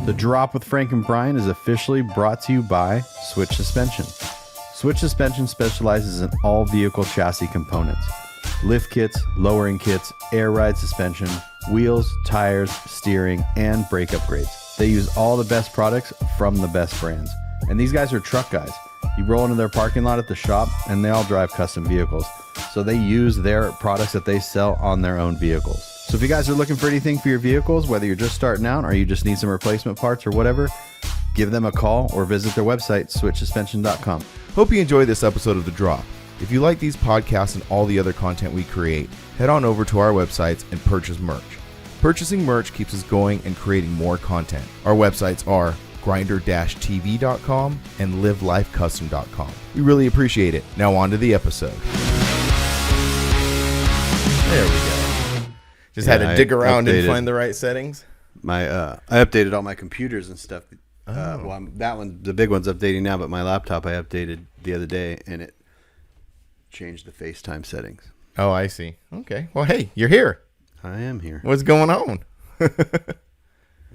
The Drop with Frank and Brian is officially brought to you by Switch Suspension. Switch Suspension specializes in all vehicle chassis components. Lift kits, lowering kits, air ride suspension, wheels, tires, steering, and brake upgrades. They use all the best products from the best brands. And these guys are truck guys. You roll into their parking lot at the shop and they all drive custom vehicles. So they use their products that they sell on their own vehicles. So if you guys are looking for anything for your vehicles, whether you're just starting out or you just need some replacement parts or whatever, give them a call or visit their website, switchsuspension.com. Hope you enjoy this episode of The Drop. If you like these podcasts and all the other content we create, head on over to our websites and purchase merch. Purchasing merch keeps us going and creating more content. Our websites are grinder-tv.com and livelifecustom.com. We really appreciate it. Now on to the episode. There we go. Just had to dig around and find the right settings. I updated all my computers and stuff. The big one's updating now, but my laptop I updated the other day and it changed the FaceTime settings. Oh, I see. Okay. Well, hey, you're here. I am here. What's going on?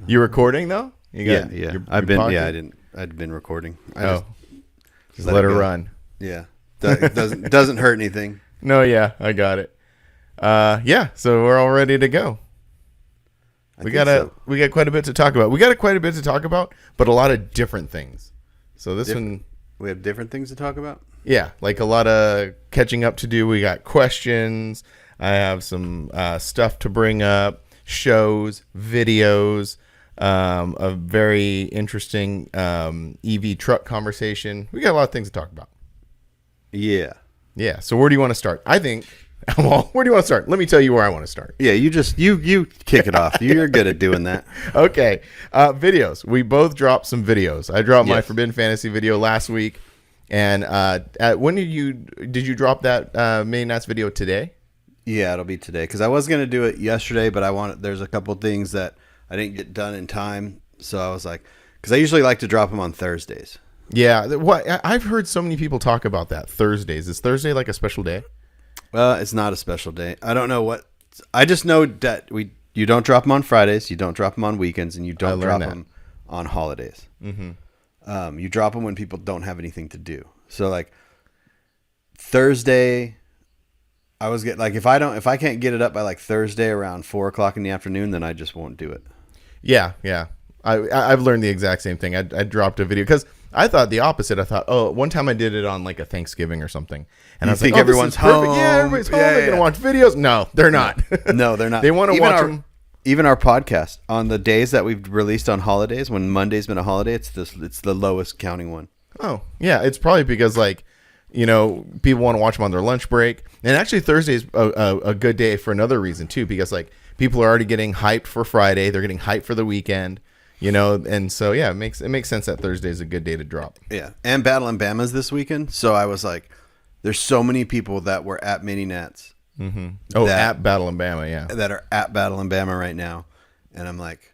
You recording though? Yeah. I'd been recording. Just let her run. Yeah. Doesn't hurt anything. No, yeah, I got it. So we're all ready to go. We got quite a bit to talk about. But a lot of different things. So we have different things to talk about? Yeah, like a lot of catching up to do. We got questions. I have some stuff to bring up, shows, videos, a very interesting EV truck conversation. We got a lot of things to talk about. Yeah. Yeah. So where do you want to start? I think. Well, where do you want to start? Let me tell you where I want to start. Yeah, you kick it off. You're good at doing that. Okay. Videos. We both dropped some videos. I dropped my Forbidden Fantasy video last week. And when did you drop that May Nats video today? Yeah, it'll be today because I was going to do it yesterday, but there's a couple things that I didn't get done in time. So I was like, because I usually like to drop them on Thursdays. Yeah. I've heard so many people talk about that. Thursdays. Is Thursday like a special day? It's not a special day. I don't know what. I just know that you don't drop them on Fridays, you don't drop them on weekends, and you don't drop them on holidays. Mm-hmm. You drop them when people don't have anything to do. So like Thursday, if I can't get it up by like Thursday around 4:00 in the afternoon, then I just won't do it. Yeah. I've learned the exact same thing. I dropped a video because I thought the opposite. I thought, one time I did it on like a Thanksgiving or something. And I was like, everyone's home. Yeah, everybody's home. They're going to watch videos. No, they're not. No, they're not. They want to watch them. Even our podcast on the days that we've released on holidays, when Monday's been a holiday, it's the lowest counting one. Oh, yeah. It's probably because people want to watch them on their lunch break. And actually Thursday is a good day for another reason too, because like people are already getting hyped for Friday. They're getting hyped for the weekend. And so yeah, it makes sense that Thursday is a good day to drop. Yeah, and Battle in Bama's this weekend, so I was like, there's so many people that were at Mini Nats. Mm-hmm. Oh, at Battle in Bama, yeah, that are at Battle in Bama right now, and I'm like,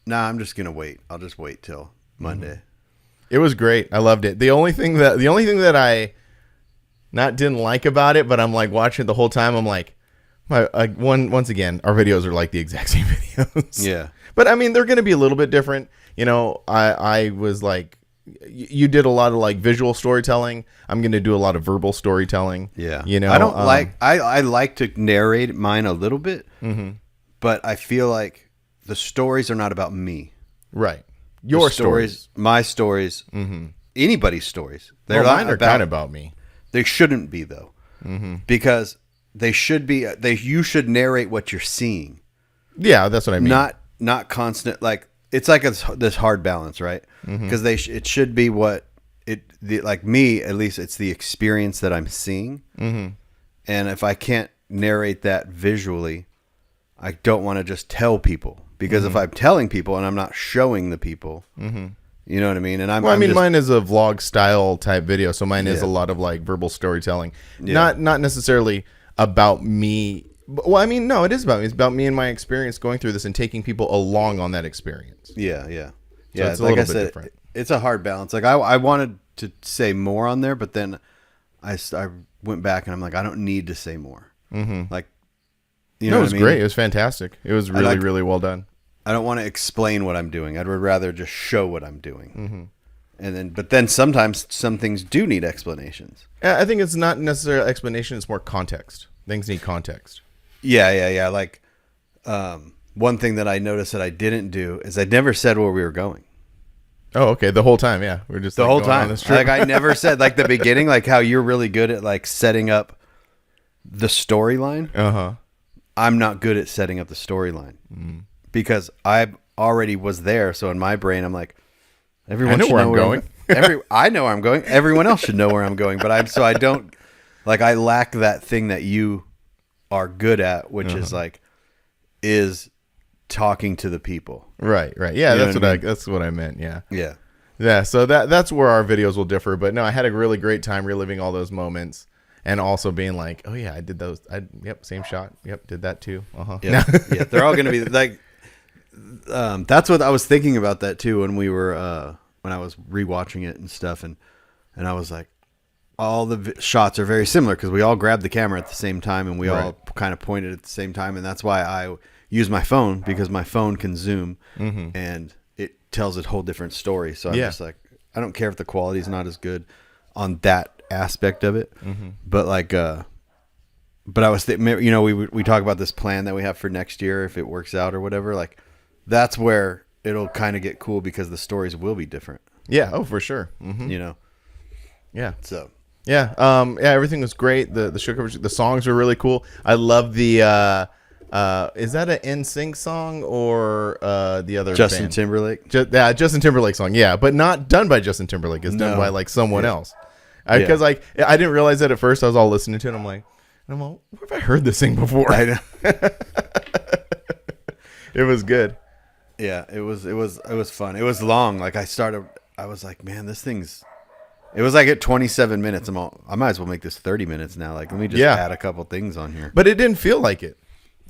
nah, I'm just gonna wait. I'll just wait till Monday. Mm-hmm. It was great. I loved it. The only thing that I didn't like about it, but I'm like watching it the whole time. I'm like, once again, our videos are like the exact same videos. Yeah. But I mean, they're going to be a little bit different. I was like, you did a lot of like visual storytelling. I'm going to do a lot of verbal storytelling. Yeah. I don't I like to narrate mine a little bit, mm-hmm. but I feel like the stories are not about me. Right. Your stories. My stories, mm-hmm. anybody's stories. Mine are kind of about me. They shouldn't be though, mm-hmm. because they should be. You should narrate what you're seeing. Yeah, that's what I mean. Not constant. Like it's like this hard balance, right? Because mm-hmm. It should be what like me at least. It's the experience that I'm seeing, mm-hmm. and if I can't narrate that visually, I don't want to just tell people because mm-hmm. if I'm telling people and I'm not showing the people. Mm-hmm. You know what I mean? And mine is a vlog style type video, so mine is a lot of like verbal storytelling, not necessarily about me. Well, I mean, no, it is about me. It's about me and my experience going through this and taking people along on that experience. Yeah. So it's like I said, different. It's a hard balance. Like I wanted to say more on there, but then I went back and I'm like, I don't need to say more. Mm-hmm. Like, it was great. It was fantastic. It was really, really well done. I don't want to explain what I'm doing. I'd rather just show what I'm doing. But then sometimes some things do need explanations. I think it's not necessarily explanation. It's more context. Things need context. Yeah. Like, one thing that I noticed that I didn't do is I never said where we were going. Oh, okay. The whole time, yeah. We're just the whole time. Like, I never said, like, the beginning, like how you're really good at like setting up the storyline. I'm not good at setting up the storyline because I already was there. So in my brain, I'm like, everyone I know should where know I'm going. I know where I'm going. Everyone else should know where I'm going. But I don't like, I lack that thing that you are good at, which is talking to the people. Right. Yeah, You know that's what I meant. Yeah. Yeah. So that's where our videos will differ. But no, I had a really great time reliving all those moments. And also being like, oh yeah, I did those. Yep, same shot. Yep, did that too. Yeah, they're all going to be like. That's what I was thinking about that too when we were when I was rewatching it and stuff, and I was like, all the shots are very similar because we all grabbed the camera at the same time and we all kind of pointed at the same time, and that's why I use my phone because my phone can zoom and it tells a whole different story. So I'm just like, I don't care if the quality is not as good on that aspect of it, but like but I was we talk about this plan that we have for next year if it works out or whatever, like that's where it'll kind of get cool because the stories will be different. For sure. So everything was great. The show coverage, the songs were really cool. I love the is that an NSYNC song or the other Justin band? Timberlake? Justin Timberlake song, but not done by Justin Timberlake. It's done by like someone else. Because like I didn't realize that at first. I was all listening to it. I'm like, where have I heard this thing before? I know. It was good. Yeah, it was fun. It was long. Like I was like, man, this thing's. It was like at 27 minutes. I might as well make this 30 minutes now. Like, let me just add a couple things on here. But it didn't feel like it.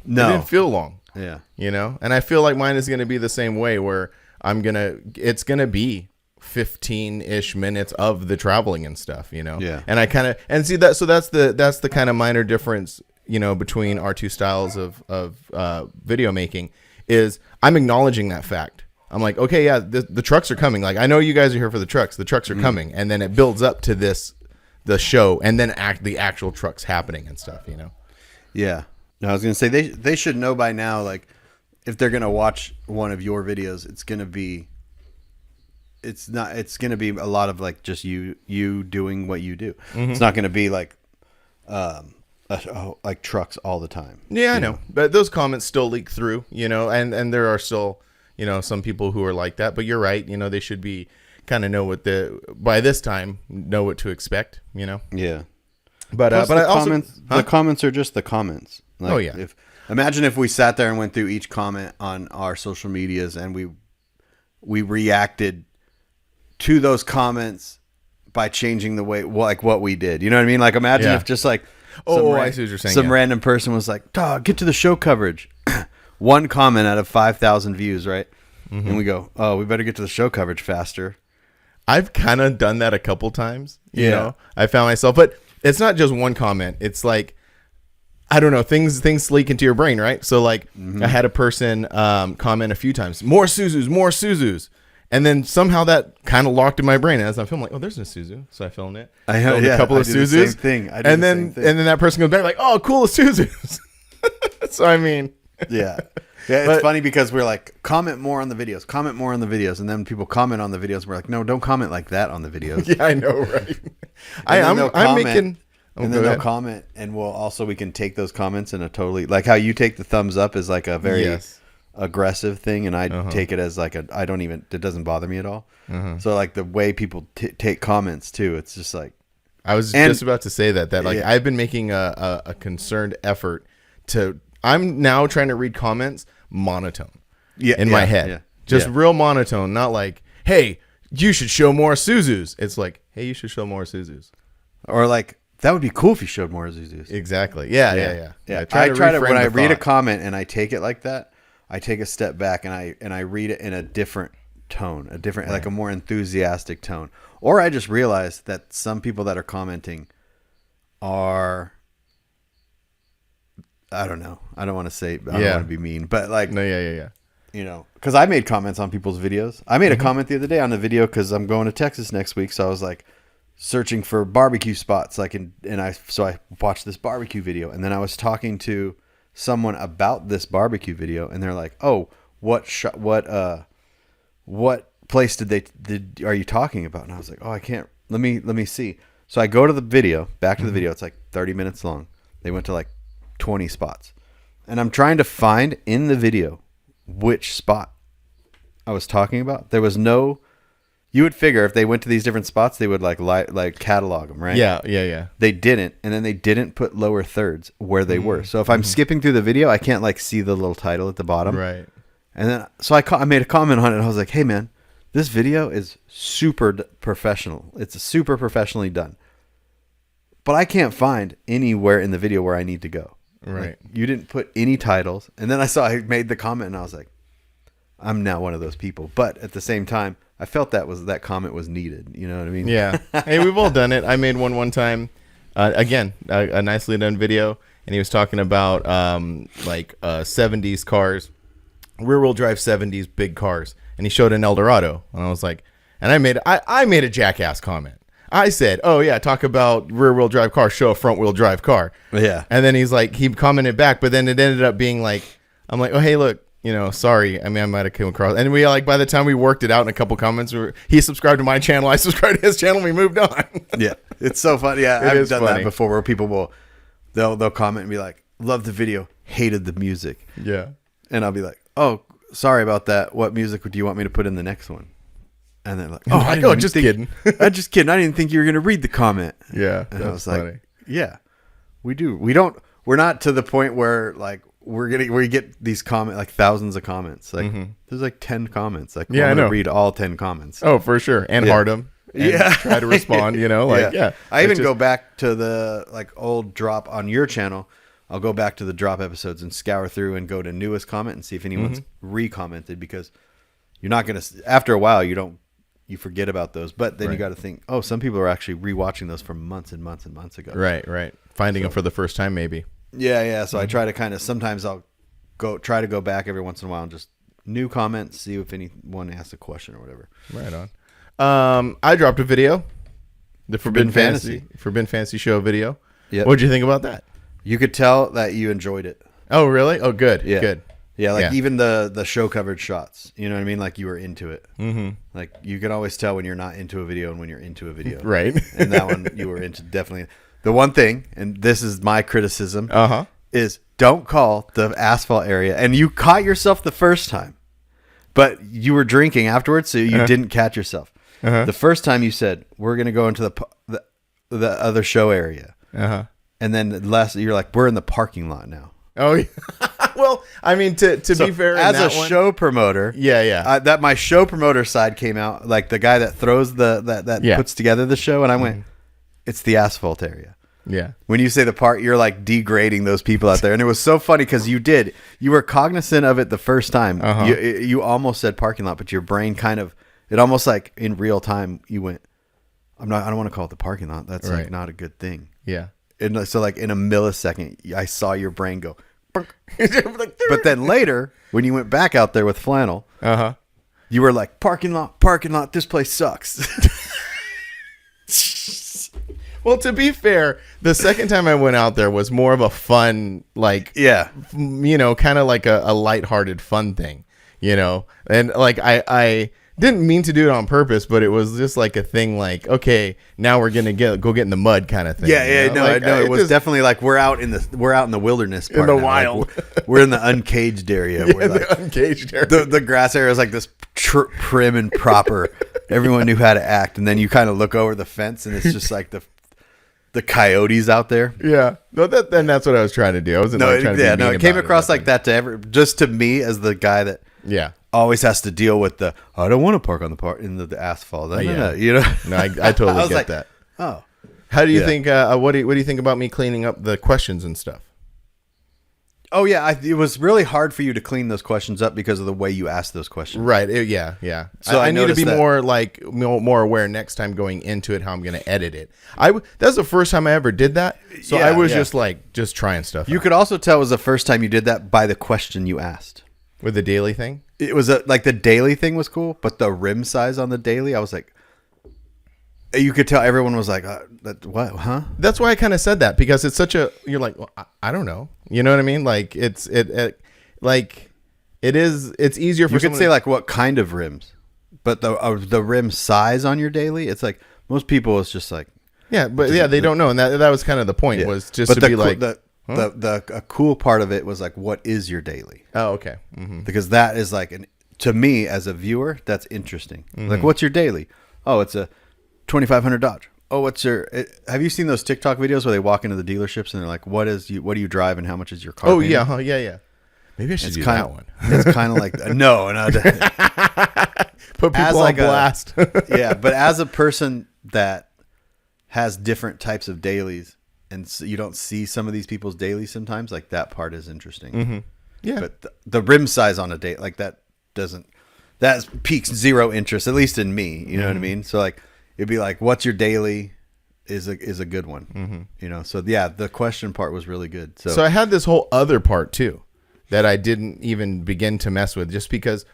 No, it didn't feel long. Yeah, and I feel like mine is going to be the same way. Where it's gonna be 15-ish minutes of the traveling and stuff, Yeah. And I kind of see that. So that's the kind of minor difference, between our two styles of video making is I'm acknowledging that fact. I'm like, okay, yeah, the trucks are coming. Like, I know you guys are here for the trucks. The trucks are coming, and then it builds up to the show, and then the actual trucks happening and stuff, Yeah. No, I was gonna say they should know by now. Like, if they're gonna watch one of your videos, it's gonna be a lot of like just you doing what you do. It's not gonna be like like trucks all the time. Yeah, I know. But those comments still leak through, and there are still, some people who are like that, but you're right. They should be kind of know by this time, know what to expect, Yeah. But the comments are just the comments. Like, Imagine if we sat there and went through each comment on our social medias and we reacted to those comments by changing the way, like what we did. You know what I mean? Like, imagine if just like, I see what you're saying. Some random person was like, "Dog, get to the show coverage." One comment out of 5,000 views, right? And we go, "Oh, we better get to the show coverage faster." I've kind of done that a couple times. You know, I found myself, but it's not just one comment. It's like, I don't know, things leak into your brain, right? So like, I had a person comment a few times, more Suzus. And then somehow that kind of locked in my brain. And as I'm filming, like, oh, there's no Suzu. So I filmed it. I filmed a couple of Suzus. The same thing. And then that person goes back like, oh, cool, Suzus. So, I mean. Yeah. It's funny because we're like, comment more on the videos. And then people comment on the videos. And we're like, no, don't comment like that on the videos. Yeah, I know, right? I'm making... and then they'll comment, and we can take those comments in a totally, like how you take the thumbs up as like a very aggressive thing, and I take it as like it doesn't bother me at all. So like the way people take comments too, it's just like, I was just about to say that like I've been making a concerned effort I'm now trying to read comments monotone in my head, just real monotone, not like, hey, you should show more Suzus. It's like, hey, you should show more Suzus, or like, that would be cool if you showed more Zuzus. Exactly. Yeah. I try to when I read a comment and I take it like that, I take a step back and I read it in a different tone, like a more enthusiastic tone. Or I just realize that some people that are commenting are, I don't know. I don't want to say, I don't want to be mean, but like, no, yeah. because I made comments on people's videos. I made a comment the other day on the video because I'm going to Texas next week. So I was like searching for barbecue spots. So I watched this barbecue video, and then I was talking to someone about this barbecue video, and they're like, "Oh, what place are you talking about?" And I was like, "Oh, I can't. Let me see." So I go to the video, back to the video. It's like 30 minutes long. They went to like 20 spots. And I'm trying to find in the video which spot I was talking about. There was no, you would figure if they went to these different spots, they would like catalog them, right? Yeah. They didn't. And then they didn't put lower thirds where they were. So if I'm skipping through the video, I can't like see the little title at the bottom. Right. And then, so I made a comment on it, and I was like, "Hey man, this video is super professional. It's super professionally done. But I can't find anywhere in the video where I need to go." Right. Like, you didn't put any titles. And then I made the comment, and I was like, I'm now one of those people. But at the same time, I felt that comment was needed. You know what I mean? Yeah. Hey, we've all done it. I made one time. Again, a nicely done video. And he was talking about 70s cars, rear-wheel drive 70s big cars. And he showed an Eldorado. And I was like, and I made a jackass comment. I said, "Oh yeah, talk about rear-wheel drive car, show a front-wheel drive car." Yeah. And then he's like, he commented back, but then it ended up being like, I'm like, "Oh hey, look, sorry. I mean, I might have come across." And we by the time we worked it out in a couple comments, he subscribed to my channel, I subscribed to his channel, and we moved on. Yeah, it's so funny. Yeah, I've done funny. that before, where people they'll comment and be like, "Love the video, hated the music." Yeah. And I'll be like, "Oh, sorry about that. What music do you want me to put in the next one?" And they're like, "Oh, just kidding." I'm just kidding. I didn't think you were going to read the comment." Yeah, and I was funny. like, "Yeah, we do. We're not to the point where like we get these like thousands of comments. Like there's like 10 comments. Like, yeah, I'm I know. going to read all 10 comments. Oh, for sure. And heart them. And try to respond, yeah. I even go back to the like old drop on your channel. I'll go back to the drop episodes and scour through and go to newest comment and see if anyone's re-commented, because you're not going to, after a while, you forget about those, but then you got to think, oh, some people are actually rewatching those from months and months and months ago. Right. Finding them for the first time, maybe. Yeah. So I try to kind of, sometimes I'll try to go back every once in a while and just new comments, see if anyone asks a question or whatever. Right on. I dropped a video, the Forbidden Fantasy show video. Yep. What'd you think about that? You could tell that you enjoyed it. Oh, really? Oh, good. Yeah. Good. Yeah, like even the show covered shots, you know what I mean? Like you were into it. Mm-hmm. Like you can always tell when you're not into a video and when you're into a video. Right. And that one you were into, definitely. The one thing, and this is my criticism, is don't call the asphalt area. And you caught yourself the first time, but you were drinking afterwards, so you didn't catch yourself. The first time you said, "We're going to go into the other show area." And then you're like, "We're in the parking lot now." Oh, yeah. Well, I mean, to be fair, as a show promoter, that my show promoter side came out, like the guy that throws puts together the show, and I went, "It's the asphalt area." Yeah. When you say the part, you're like degrading those people out there, and it was so funny because you were cognizant of it the first time. You almost said parking lot, but your brain it almost like in real time you went, I don't want to call it the parking lot. That's like not a good thing. Yeah. And so like in a millisecond, I saw your brain go. But then later, when you went back out there with flannel, you were like, parking lot, this place sucks. Well, to be fair, the second time I went out there was more of a fun, like, kind of like a lighthearted fun thing, and like I didn't mean to do it on purpose, but it was just like a thing, like, okay, now we're gonna go get in the mud kind of thing. No, it was definitly like we're out in the wilderness part, in the wild. Like we're in the uncaged area. Yeah, the uncaged area. The grass area is like this prim and proper. Everyone knew how to act, and then you kind of look over the fence, and it's just like the coyotes out there. Yeah, no, then that's what I was trying to do. I wasn't trying to be mean it came across like that just to me as the guy that always has to deal with I don't want to park on the asphalt. No, I totally get that. Oh, how do you think? What do you think about me cleaning up the questions and stuff? Oh yeah, it was really hard for you to clean those questions up because of the way you asked those questions. Right. Yeah. So I need to be more aware next time going into it how I'm going to edit it. That's the first time I ever did that. So I was just trying stuff. You out. could also tell it was the first time you did that by the question you asked. With the daily thing? It was like the daily thing was cool, but the rim size on the daily, I was like, you could tell everyone was like, what, huh? That's why I kind of said that, because it's such a, you're like, well, I don't know. You know what I mean? Like it's easier for you could say like what kind of rims, but the rim size on your daily, it's like most people it's just like, yeah, but yeah, they don't know. And that was kind of the point, was just but to be like, a cool part of it was like, what is your daily? oh, okay. Mm-hmm. Because that is like, to me as a viewer, that's interesting. Mm-hmm. Like, what's your daily? Oh, it's a 2500 Dodge. Oh, what's your? Have you seen those TikTok videos where they walk into the dealerships and they're like, what do you drive and how much is your car? Oh, payment? yeah, yeah. Maybe I should do that one. It's kind of like no. Put people on blast. Yeah, but as a person that has different types of dailies, and so you don't see some of these people's dailies sometimes, like that part is interesting. Mm-hmm. Yeah, but the rim size on a date like that piques zero interest, at least in me. You know what I mean? So like it'd be like, what's your daily? Is a good one. Mm-hmm. You know. So yeah, the question part was really good. So I had this whole other part too that I didn't even begin to mess with, just because.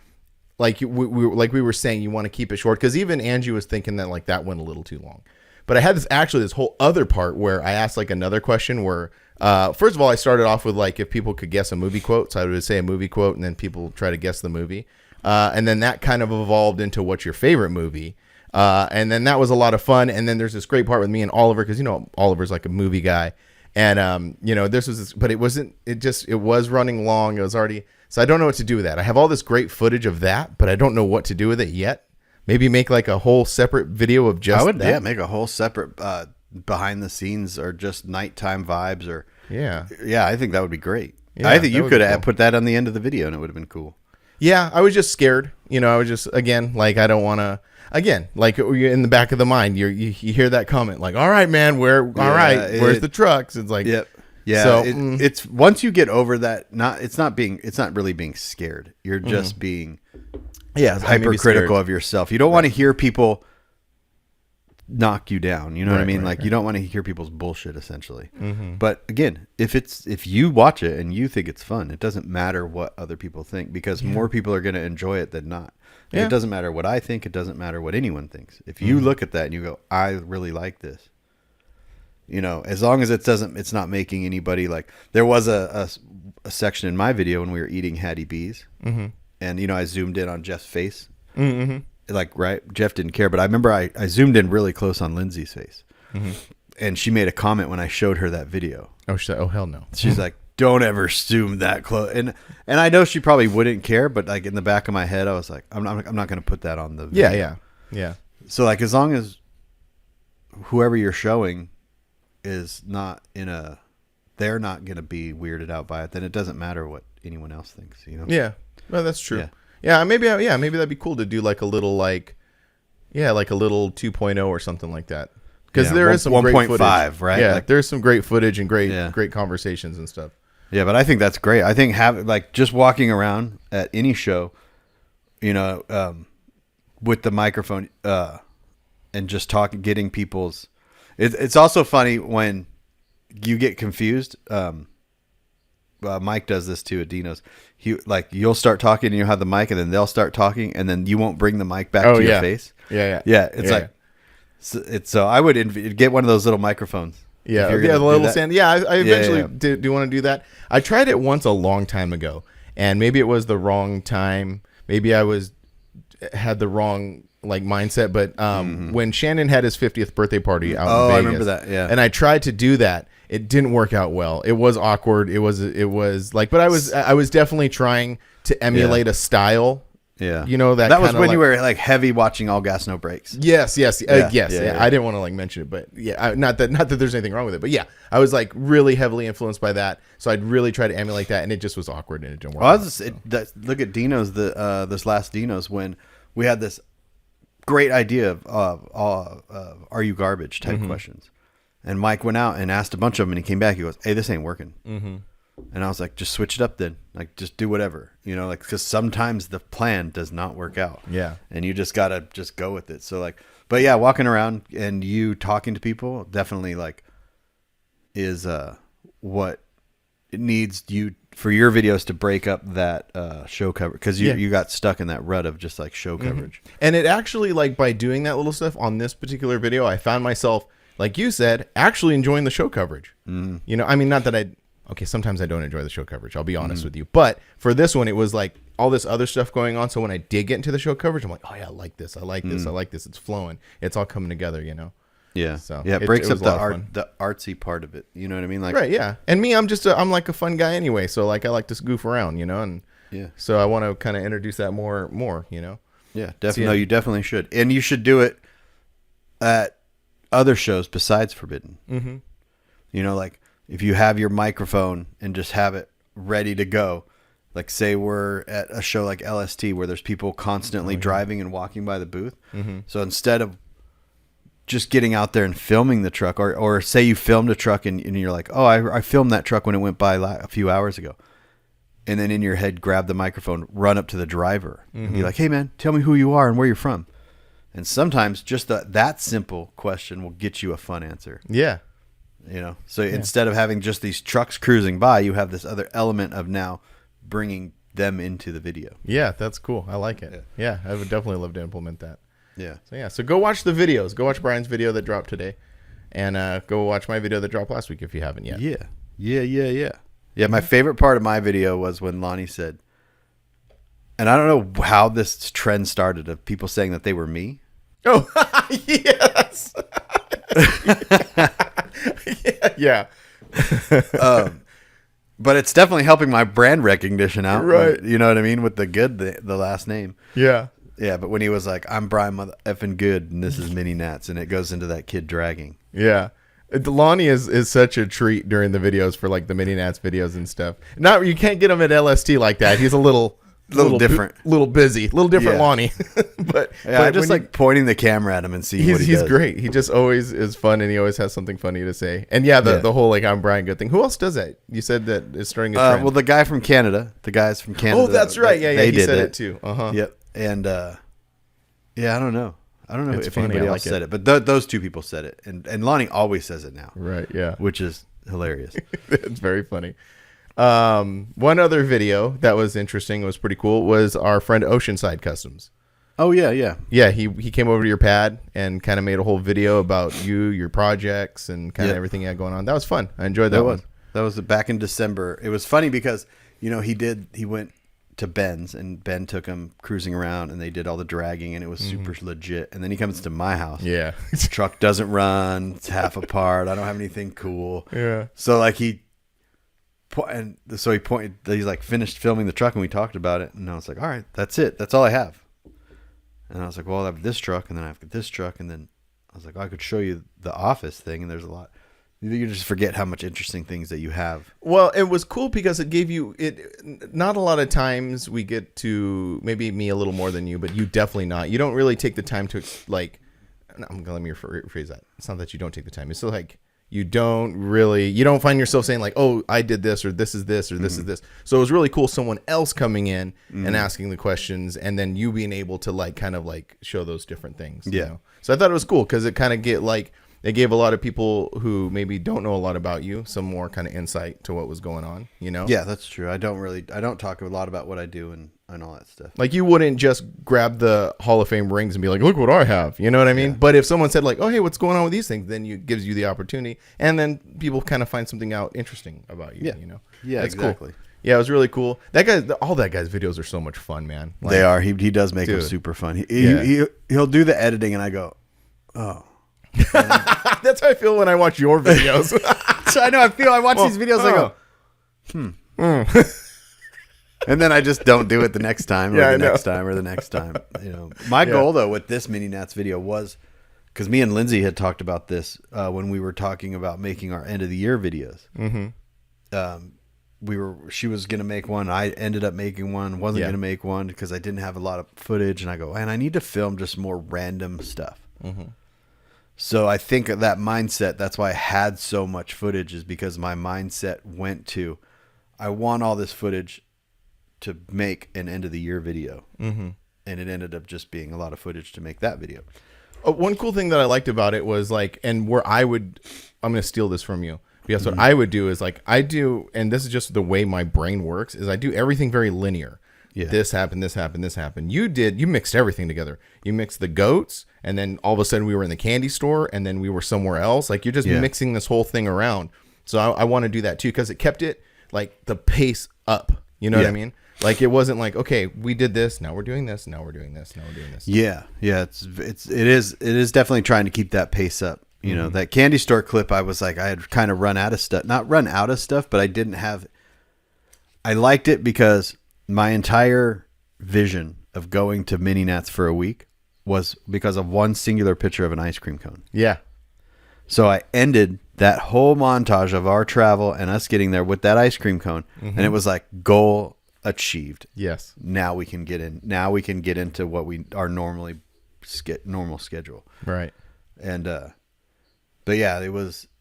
Like we were saying, you want to keep it short, because even Angie was thinking that like that went a little too long. But I had this whole other part where I asked like another question where, first of all, I started off with like if people could guess a movie quote. So I would say a movie quote, and then people try to guess the movie. And then that kind of evolved into what's your favorite movie. And then that was a lot of fun. And then there's this great part with me and Oliver, because, you know, Oliver's like a movie guy. And, you know, but it was running long. It was already, so I don't know what to do with that. I have all this great footage of that, but I don't know what to do with it yet. Maybe make like a whole separate video of just that. Yeah, make a whole separate behind the scenes or just nighttime vibes or yeah, I think that would be great. Yeah, I think you could have put that on the end of the video and it would have been cool. Yeah, I was just scared. You know, I was just, again, like I don't want to. Again, like in the back of the mind, you hear that comment like, "All right, man, where's the trucks?" It's like, yep. Yeah, so, it's once you get over that, it's not really being scared. You're just being hypercritical of yourself. You don't want to hear people knock you down. You know what I mean? You don't want to hear people's bullshit, essentially. Mm-hmm. But again, if you watch it and you think it's fun, it doesn't matter what other people think, because more people are going to enjoy it than not. Yeah. It doesn't matter what I think. It doesn't matter what anyone thinks. If you look at that and you go, I really like this. You know, as long as it's not making anybody like. There was a section in my video when we were eating Hattie B's, and you know I zoomed in on Jeff's face, like Jeff didn't care, but I remember I zoomed in really close on Lindsay's face, and she made a comment when I showed her that video. Oh, she said, "Oh hell no!" She's like, "Don't ever zoom that close," and I know she probably wouldn't care, but like in the back of my head, I was like, I'm not going to put that on the video. Yeah. So like as long as whoever you're showing is not they're not going to be weirded out by it, then it doesn't matter what anyone else thinks, you know? Yeah. Well, that's true. Yeah. Maybe that'd be cool to do like a little, like a little 2.0 or something like that. Because there is some 1. great footage. 1.5, right? Yeah. There's some great footage and great conversations and stuff. Yeah. But I think that's great. I think just walking around at any show, you know, with the microphone, and just getting people's, it's also funny when you get confused. Mike does this too at Dino's. You'll start talking and you'll have the mic, and then they'll start talking, and then you won't bring the mic back to your face. Yeah. So I would get one of those little microphones. Yeah, the little stand. Yeah, I eventually do want to do that. I tried it once a long time ago, and maybe it was the wrong time. Maybe I had the wrong mindset, but when Shannon had his 50th birthday party out in Vegas, I remember that. Yeah, and I tried to do that. It didn't work out well. It was awkward. It was like, but I was definitely trying to emulate a style. Yeah, you know that was when you were heavy watching All Gas No Brakes. Yes. I didn't want to mention it, but not that there's anything wrong with it, but I was really heavily influenced by that. So I'd really try to emulate that, and it just was awkward and it didn't work. Look at Dino's this last Dino's when we had this great idea of are you garbage type questions, and Mike went out and asked a bunch of them, and he came back. He goes, "Hey, this ain't working." And I was like, just switch it up then. Just do whatever, because sometimes the plan does not work out. Yeah. And you just got to just go with it. So but yeah, walking around and you talking to people definitely is what it needs you for your videos to break up that show cover, because you got stuck in that rut of just like show coverage. And it actually, like, by doing that little stuff on this particular video, I found myself, like you said, actually enjoying the show coverage. You know, I mean, not that sometimes I don't enjoy the show coverage, I'll be honest with you. But for this one, it was like all this other stuff going on. So when I did get into the show coverage, I'm like, oh yeah, I like this. I like this. I like this. It's flowing. It's all coming together, you know? Yeah. So yeah, it breaks up the artsy part of it. You know what I mean? Like, right. Yeah. And me, I'm like a fun guy anyway. So like, I like to goof around, you know? And so I want to kind of introduce that more, you know? Yeah, definitely. No, you definitely should. And you should do it at other shows besides Forbidden. You know, like if you have your microphone and just have it ready to go, like say we're at a show like LST where there's people constantly driving and walking by the booth. So instead of just getting out there and filming the truck, or say you filmed a truck and you're like, oh, I filmed that truck when it went by a few hours ago. And then in your head, grab the microphone, run up to the driver and be like, hey man, tell me who you are and where you're from. And sometimes just that simple question will get you a fun answer. Yeah. You know, so instead of having just these trucks cruising by, you have this other element of now bringing them into the video. Yeah, that's cool. I like it. Yeah, I would definitely love to implement that. Yeah. So go watch the videos. Go watch Brian's video that dropped today. And go watch my video that dropped last week if you haven't yet. Yeah, my favorite part of my video was when Lonnie said, and I don't know how this trend started of people saying that they were me. Oh, yes. Yeah. But it's definitely helping my brand recognition out. Right. You know what I mean? With the last name. Yeah. Yeah, but when he was like, I'm Brian Mother effing Good, and this is Mini Nats, and it goes into that kid dragging. Yeah. Lonnie is such a treat during the videos for like the Mini Nats videos and stuff. You can't get him at LST like that. He's a little different, little busy, little different Lonnie. but I just like pointing the camera at him and see what he does. He's great. He just always is fun, and he always has something funny to say. And the whole like I'm Brian Good thing. Who else does that? You said that is starting a trend. Well, the guys from Canada. Oh, that's right. Yeah, he said it too. Yep. And I don't know. I don't know if anybody else said it, but those two people said it, and Lonnie always says it now. Right. Yeah. Which is hilarious. It's very funny. One other video that was interesting, was pretty cool, was our friend Oceanside Customs. Oh yeah. He came over to your pad and kind of made a whole video about your projects and kind of everything you had going on. That was fun. I enjoyed that one. That was back in December. It was funny because he went to Ben's, and Ben took him cruising around, and they did all the dragging, and it was super legit. And then he comes to my house. Yeah. His truck doesn't run. It's half apart. I don't have anything cool. Yeah. So like he pointed, he's like finished filming the truck, and we talked about it, and I was like, all right, that's it. That's all I have. And I was like, well, I have this truck, and then I have this truck, and then I was like, I could show you the office thing, and there's a lot. You just forget how much interesting things that you have. Well, it was cool because it gave you it. Not a lot of times we get to, maybe me a little more than you, but you definitely not. You don't really take the time to like. I'm gonna let me rephrase that. It's not that you don't take the time. It's still like you don't find yourself saying like, oh, I did this, or this is this, or this is this. So it was really cool. Someone else coming in and asking the questions, and then you being able to like kind of like show those different things. Yeah. You know? So I thought it was cool because it kind of it gave a lot of people who maybe don't know a lot about you some more kind of insight to what was going on, you know? Yeah, that's true. I don't talk a lot about what I do and all that stuff. Like you wouldn't just grab the Hall of Fame rings and be like, look what I have. You know what I mean? Yeah. But if someone said like, oh, hey, what's going on with these things? Then it gives you the opportunity. And then people kind of find something out interesting about you, you know? Yeah, that's exactly. Cool. Yeah, it was really cool. All that guy's videos are so much fun, man. Like, they are. He does make them super fun. He'll do the editing and I go, oh. That's how I feel when I watch your videos. I know. I watch these videos. I go, and then I just don't do it the next time, or the next time. You know, my goal though with this Mini Nats video was because me and Lindsay had talked about this when we were talking about making our end of the year videos. She was gonna make one. I ended up making one. Wasn't gonna make one because I didn't have a lot of footage, and I go, and I need to film just more random stuff. So I think that mindset, that's why I had so much footage, is because my mindset went to, I want all this footage to make an end of the year video. And it ended up just being a lot of footage to make that video. One cool thing that I liked about it was like, and I'm going to steal this from you. Because what I would do is like I do, and this is just the way my brain works, is I do everything very linear. Yeah. This happened, this happened, this happened. You mixed everything together. You mixed the goats, and then all of a sudden we were in the candy store, and then we were somewhere else. Like you're just mixing this whole thing around. So I want to do that too, because it kept it like the pace up. You know what I mean? Like it wasn't like, okay, we did this, now we're doing this, now we're doing this, now we're doing this. Yeah. It is definitely trying to keep that pace up. You know, that candy store clip, I was like, I had kind of run out of stuff. Not run out of stuff, but I didn't have. I liked it because my entire vision of going to Mini Nats for a week was because of one singular picture of an ice cream cone. Yeah. So I ended that whole montage of our travel and us getting there with that ice cream cone. And it was like, goal achieved. Yes. Now we can get in. Now we can get into what we are normally normal schedule. Right. And, but yeah,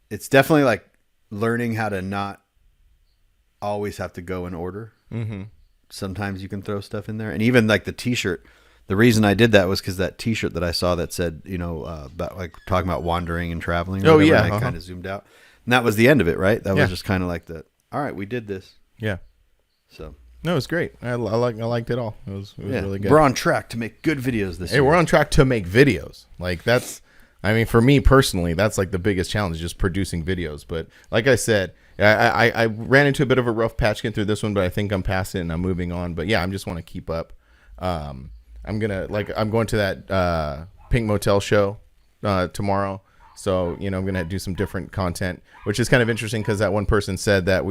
it's definitely like learning how to not always have to go in order. Mm-hmm. Sometimes you can throw stuff in there. And even like the t-shirt, the reason I did that was because that t-shirt that I saw that said, you know, about like talking about wandering and traveling. Or whatever, and I kind of zoomed out. And that was the end of it, right? That was just kind of like all right, we did this. Yeah. So. No, it was great. I liked it all. It was really good. We're on track to make good videos this year. Hey, we're on track to make videos. Like that's, I mean, for me personally, that's like the biggest challenge, just producing videos. But like I said, I ran into a bit of a rough patch getting through this one, but I think I'm past it and I'm moving on. But yeah, I just want to keep up. I'm going to that Pink Motel show tomorrow. So, you know, I'm going to do some different content, which is kind of interesting because that one person said that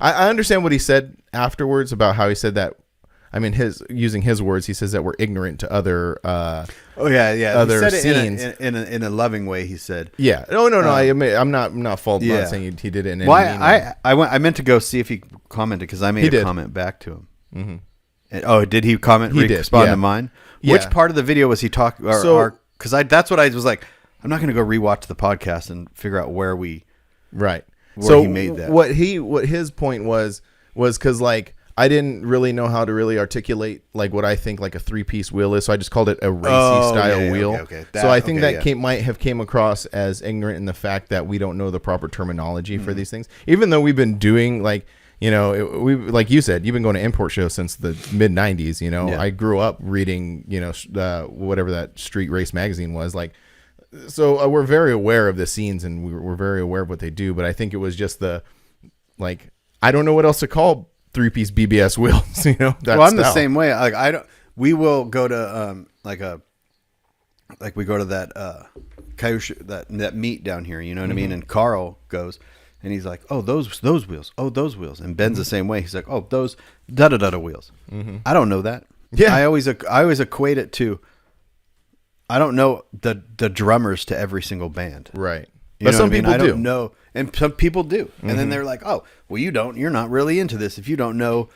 I understand what he said afterwards about how he said that. I mean, using his words, he says that we're ignorant to other other he said scenes it in a loving way. He said, "Yeah, no. I'm not faulting. I'm not saying he did it." I meant to go see if he commented because I made a comment back to him. Mm-hmm. And, did he comment? He respond to mine. Yeah. Which part of the video was he talking? Because that's what I was like. I'm not going to go rewatch the podcast and figure out where he made that. What his point was because like. I didn't really know how to really articulate like what I think like a 3-piece wheel is, so I just called it a racy style wheel. Okay. So I think might have came across as ignorant in the fact that we don't know the proper terminology for these things, even though we've been doing like, you know, we like you said, you've been going to import shows since the mid 90s. You know, I grew up reading, you know, whatever that street race magazine was like. So we're very aware of the scenes and we're very aware of what they do. But I think it was just I don't know what else to call 3-piece BBS wheels, you know. I'm the same way. Like we will go to we go to that that meet down here, you know what I mean? And Carl goes and he's like, "Oh, those wheels. Oh, those wheels." And Ben's the same way. He's like, "Oh, those da wheels." Mm-hmm. I don't know that. Yeah. I always equate it to I don't know the drummers to every single band. Right. But some people do. I don't know. And some people do. And then they're like, oh, well, you're not really into this if you don't know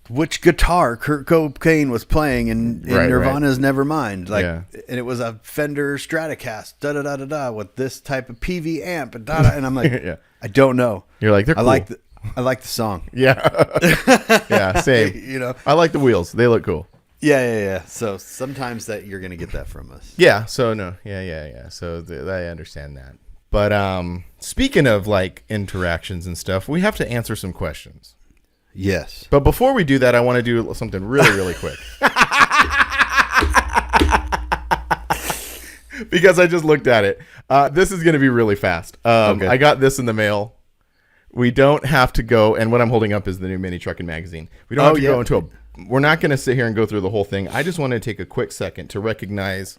which guitar Kurt Cobain was playing in Nirvana's Nevermind. Like, and it was a Fender Stratocaster, with this type of PV amp, and and I'm like, I don't know. You're like, they're cool. I like the song. Yeah. Yeah, same. You know, I like the wheels. They look cool. Yeah. So sometimes that you're going to get that from us. Yeah. So no. Yeah. So I understand that. But speaking of like interactions and stuff, we have to answer some questions. Yes. But before we do that, I want to do something really, really quick. Because I just looked at it. This is going to be really fast. Okay. I got this in the mail. We don't have to go, and what I'm holding up is the new Mini Trucking magazine. We don't have to go into we're not going to sit here and go through the whole thing. I just want to take a quick second to recognize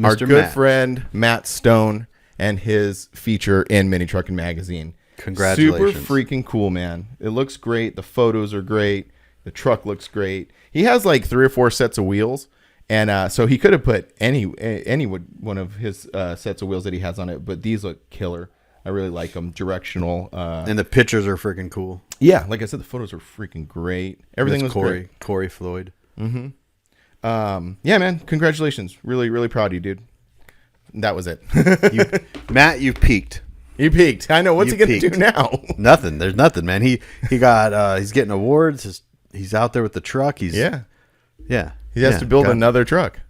our good friend, Matt Stone, and his feature in Mini Trucking magazine. Congratulations. Super freaking cool, man. It looks great. The photos are great. The truck looks great. He has like 3 or 4 sets of wheels. And so he could have put any one of his sets of wheels that he has on it. But these look killer. I really like them. Directional. And the pictures are freaking cool. Yeah. Like I said, the photos are freaking great. Everything was great. Corey Floyd. Mm-hmm. Yeah, man. Congratulations. Really, really proud of you, dude. That was it. Matt, you peaked. You peaked. I know. What's he going to do now? Nothing. There's nothing, man. He got he's getting awards. He's out there with the truck. He has to build another truck.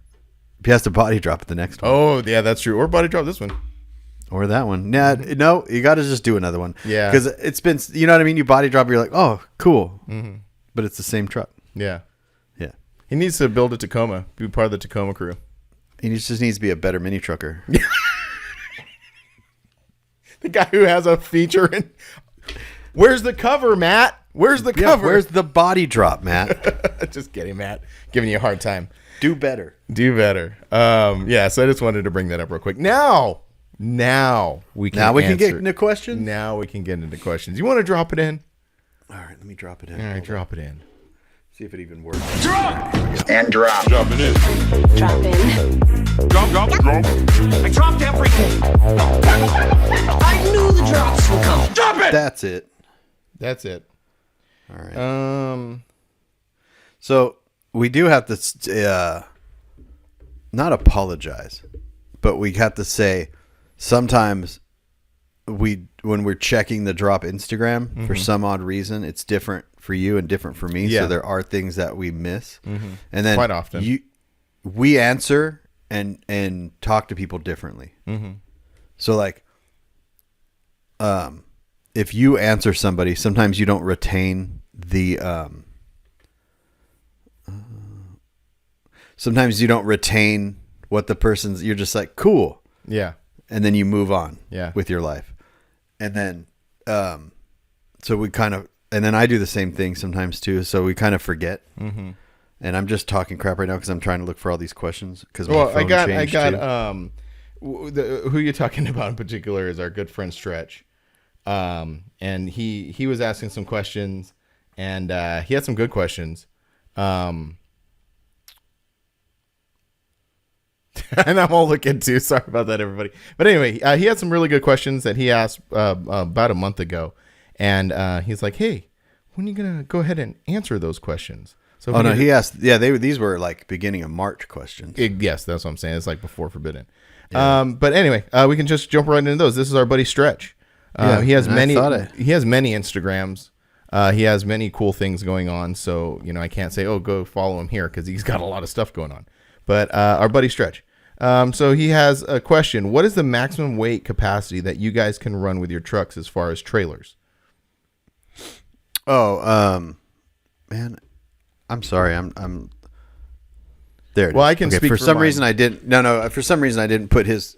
He has to body drop at the next one. Oh, yeah, that's true. Or body drop this one. Or that one. Nah, no, you got to just do another one. Yeah. Because it's been, you know what I mean? You body drop, you're like, oh, cool. Mm-hmm. But it's the same truck. Yeah. Yeah. He needs to build a Tacoma, be part of the Tacoma crew. He just needs to be a better mini trucker. The guy who has a feature in. Where's the cover, Matt? Where's the cover? Where's the body drop, Matt? Just kidding, Matt. Giving you a hard time. Do better. Do better. Yeah, so I just wanted to bring that up real quick. Now we can get into questions? Now we can get into questions. You want to drop it in? All right, let me drop it in. All right, drop it in. See if it even works. Drop! And drop. Drop it in. Drop in. Drop. I dropped everything. I knew the drops would come. Drop it! That's it. That's it. All right. Um, So we do have to not apologize, but we have to say sometimes when we're checking the drop Instagram for some odd reason, it's different for you and different for me. Yeah. So there are things that we miss, and then Quite often. we answer and talk to people differently. So like, if you answer somebody, sometimes you don't retain the sometimes you don't retain what the person's. You're just like, cool, yeah. and then you move on Yeah. with your life. And then so we kind of, and then I do the same thing sometimes too, so we kind of forget. And I'm just talking crap right now because I'm trying to look for all these questions because my phone changed too. Who you're talking about in particular is our good friend Stretch. And he was asking some questions, and he had some good questions. And I'm all looking too. Sorry about that, everybody. But anyway, he had some really good questions that he asked about a month ago, and he's like, "Hey, when are you gonna go ahead and answer those questions?" So He asked. Yeah, these were like beginning of March questions. yes, that's what I'm saying. It's like before Forbidden. But anyway, we can just jump right into those. This is our buddy Stretch. He has many Instagrams. He has many cool things going on. So, I can't say, oh, go follow him here because he's got a lot of stuff going on. But our buddy Stretch. So he has a question. What is the maximum weight capacity that you guys can run with your trucks as far as trailers? Oh, man, I'm sorry. I'm there. Well, I can speak for some mine. reason I didn't. No. For some reason I didn't put his.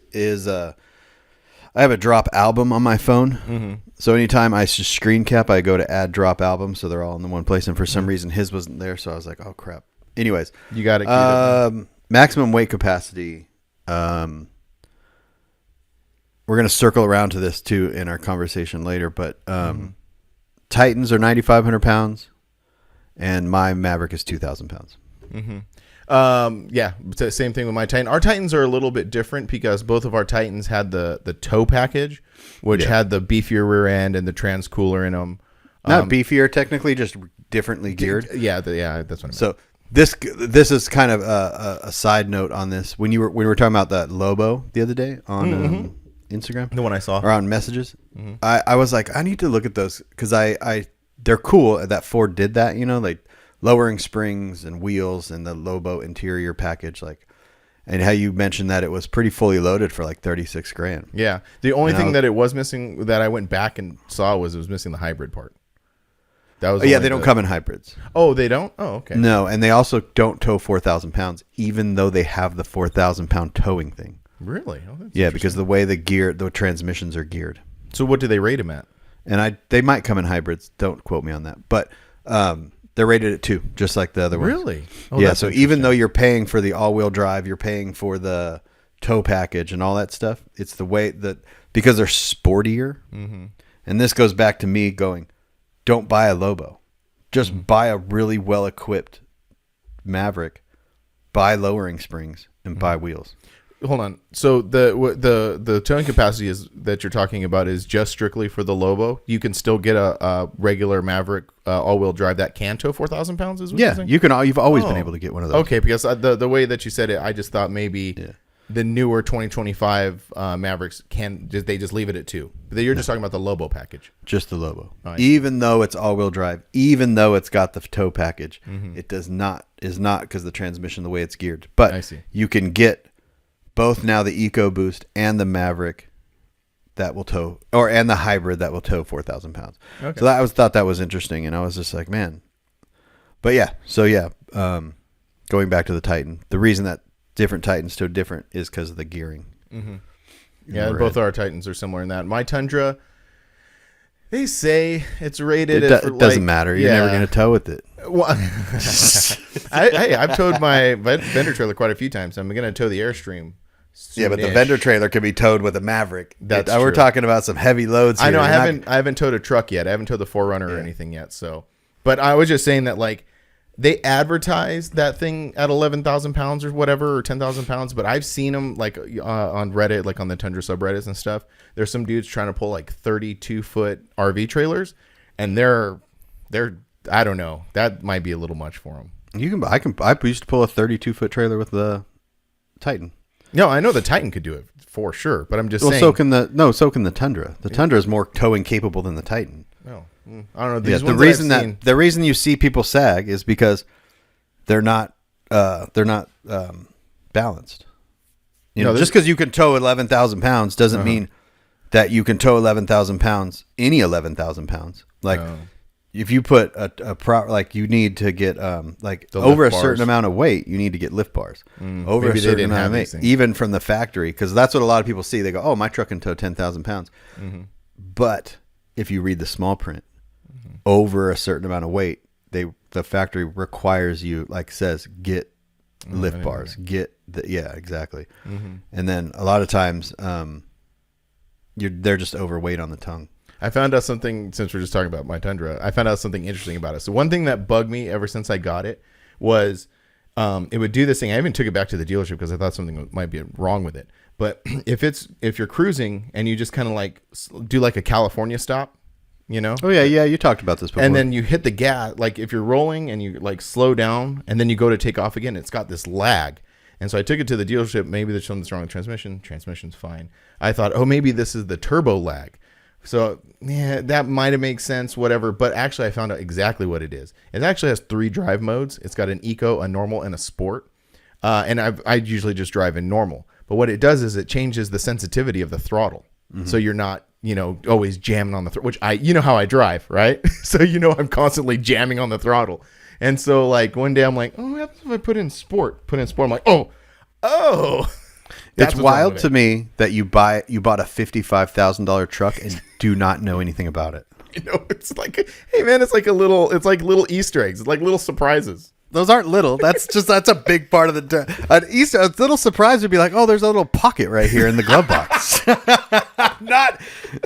I have a drop album on my phone, so anytime I just screen cap, I go to add drop album, so they're all in the one place. And for some reason, his wasn't there, so I was like, "Oh crap!" Anyways, You got it. maximum weight capacity. We're gonna circle around to this too in our conversation later, but Titans are 9,500 pounds, and my Maverick is 2,000 pounds. Yeah, same thing with my Titan. Our Titans are a little bit different because both of our Titans had the tow package, which had the beefier rear end and the trans cooler in them. Not beefier, technically, just differently geared. Yeah, that's what I meant. So this is kind of a side note on this. When we were talking about that Lobo the other day on Instagram, the one I saw, or on messages, I was like, I need to look at those because they're cool that Ford did that. Like lowering springs and wheels and the Lobo interior package, and how you mentioned that it was pretty fully loaded for like 36 grand. Yeah, the only thing that it was missing that I went back and saw was it was missing the hybrid part. That was they don't come in hybrids. Oh, they don't? Oh, okay. No, and they also don't tow 4,000 pounds, even though they have the 4,000 pound towing thing. Really? Oh, that's Yeah, because the way the transmissions are geared. So what do they rate them at? And they might come in hybrids. Don't quote me on that, but they're rated at 2, just like the other ones. Really? Oh, Yeah. that's So even though you're paying for the all-wheel drive, you're paying for the tow package and all that stuff. It's the way that because they're sportier. And this goes back to me going, don't buy a Lobo. Just buy a really well-equipped Maverick, buy lowering springs, and buy wheels. Hold on. So the towing capacity is that you're talking about is just strictly for the Lobo. You can still get a regular Maverick all-wheel drive that can tow 4,000 pounds. Is what you're saying? You can. You've always been able to get one of those. Okay, because the way that you said it, I just thought maybe the newer 2025 Mavericks they just leave it at 2. But you're just talking about the Lobo package. Just the Lobo. Oh, Even though it's all-wheel drive, even though it's got the tow package, it is not because the transmission the way it's geared. But I see. you can get both now the EcoBoost and the Maverick that will tow, and the hybrid that will tow 4,000 pounds. Okay. So thought that was interesting, and I was just like, man. But yeah, going back to the Titan, the reason that different Titans tow different is because of the gearing. Mm-hmm. Yeah, both our Titans are similar in that. My Tundra, they say it's rated. It doesn't matter. You're never going to tow with it. Well, I've towed my vendor trailer quite a few times. I'm going to tow the Airstream. Yeah, but the vendor trailer can be towed with a Maverick. That's we're true. talking about some heavy loads here. I know. I haven't towed a truck yet. I haven't towed the 4Runner or anything yet. So, but I was just saying that like they advertise that thing at 11,000 pounds or whatever, or 10,000 pounds. But I've seen them like on Reddit, like on the Tundra subreddits and stuff. There's some dudes trying to pull like 32-foot RV trailers, and they're I don't know. That might be a little much for them. I used to pull a 32-foot trailer with the Titan. No, I know the Titan could do it for sure, but I'm just saying. So can the Tundra. The Tundra is more towing capable than the Titan. No, I don't know. The reason you see people sag is because they're not balanced. Just because you can tow 11,000 pounds doesn't mean that you can tow 11,000 pounds. Any 11,000 pounds, like. If you put you need to get over a certain amount of weight, you need to get lift bars. Over a certain amount of weight, even from the factory, because that's what a lot of people see. They go, "Oh, my truck can tow 10,000 pounds," but if you read the small print, over a certain amount of weight, the factory requires you, says, get lift bars, exactly. And then a lot of times, they're just overweight on the tongue. I found out something, since we're just talking about my Tundra, I found out something interesting about it. So one thing that bugged me ever since I got it was it would do this thing. I even took it back to the dealership because I thought something might be wrong with it. But if you're cruising and you just kind of do like a California stop, Oh yeah, you talked about this before. And then you hit the gas, like if you're rolling and you slow down and then you go to take off again, it's got this lag. And so I took it to the dealership. Maybe there's something wrong with the transmission. Transmission's fine. I thought, maybe this is the turbo lag. So, yeah, that might have made sense, whatever. But actually, I found out exactly what it is. It actually has 3 drive modes. It's got an eco, a normal, and a sport. And I usually just drive in normal. But what it does is it changes the sensitivity of the throttle. Mm-hmm. So you're not, always jamming on the throttle, which how I drive, right? So, I'm constantly jamming on the throttle. And so, one day I'm like, what happens if I put in sport? I'm like, oh. It's wild to me that you bought a $55,000 truck and do not know anything about it. It's like, hey man, it's like little Easter eggs. It's like little surprises. Those aren't little. That's a big part of a little surprise would be like, there's a little pocket right here in the glove box.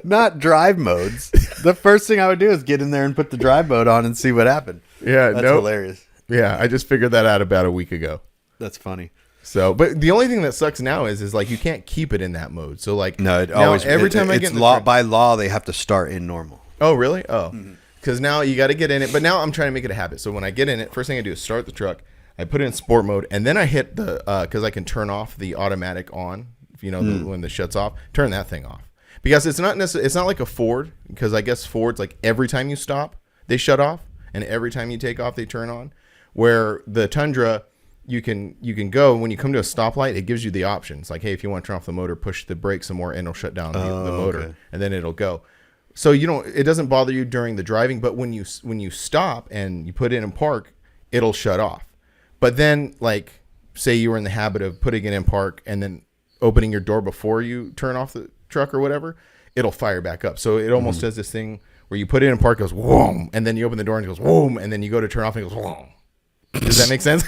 not drive modes. The first thing I would do is get in there and put the drive mode on and see what happened. Yeah, that's hilarious. Yeah, I just figured that out about a week ago. That's funny. So, but the only thing that sucks now is you can't keep it in that mode. So by law they have to start in normal. Oh, really? Oh, because now you got to get in it. But now I'm trying to make it a habit. So when I get in it, first thing I do is start the truck. I put it in sport mode, and then I hit the because I can turn off the automatic on. When the shuts off, turn that thing off because it's not necessarily. It's not like a Ford because I guess Ford's every time you stop they shut off, and every time you take off they turn on. Where the Tundra. You can go when you come to a stoplight. It gives you the options like, hey, if you want to turn off the motor, push the brake some more, and it'll shut down the motor, and then it'll go. So it doesn't bother you during the driving, but when you stop and you put it in park, it'll shut off. But then, say you were in the habit of putting it in park and then opening your door before you turn off the truck or whatever, it'll fire back up. So it almost does this thing where you put it in park, it goes whoom, and then you open the door and it goes whoom, and then you go to turn off and it goes whoom. Does that make sense?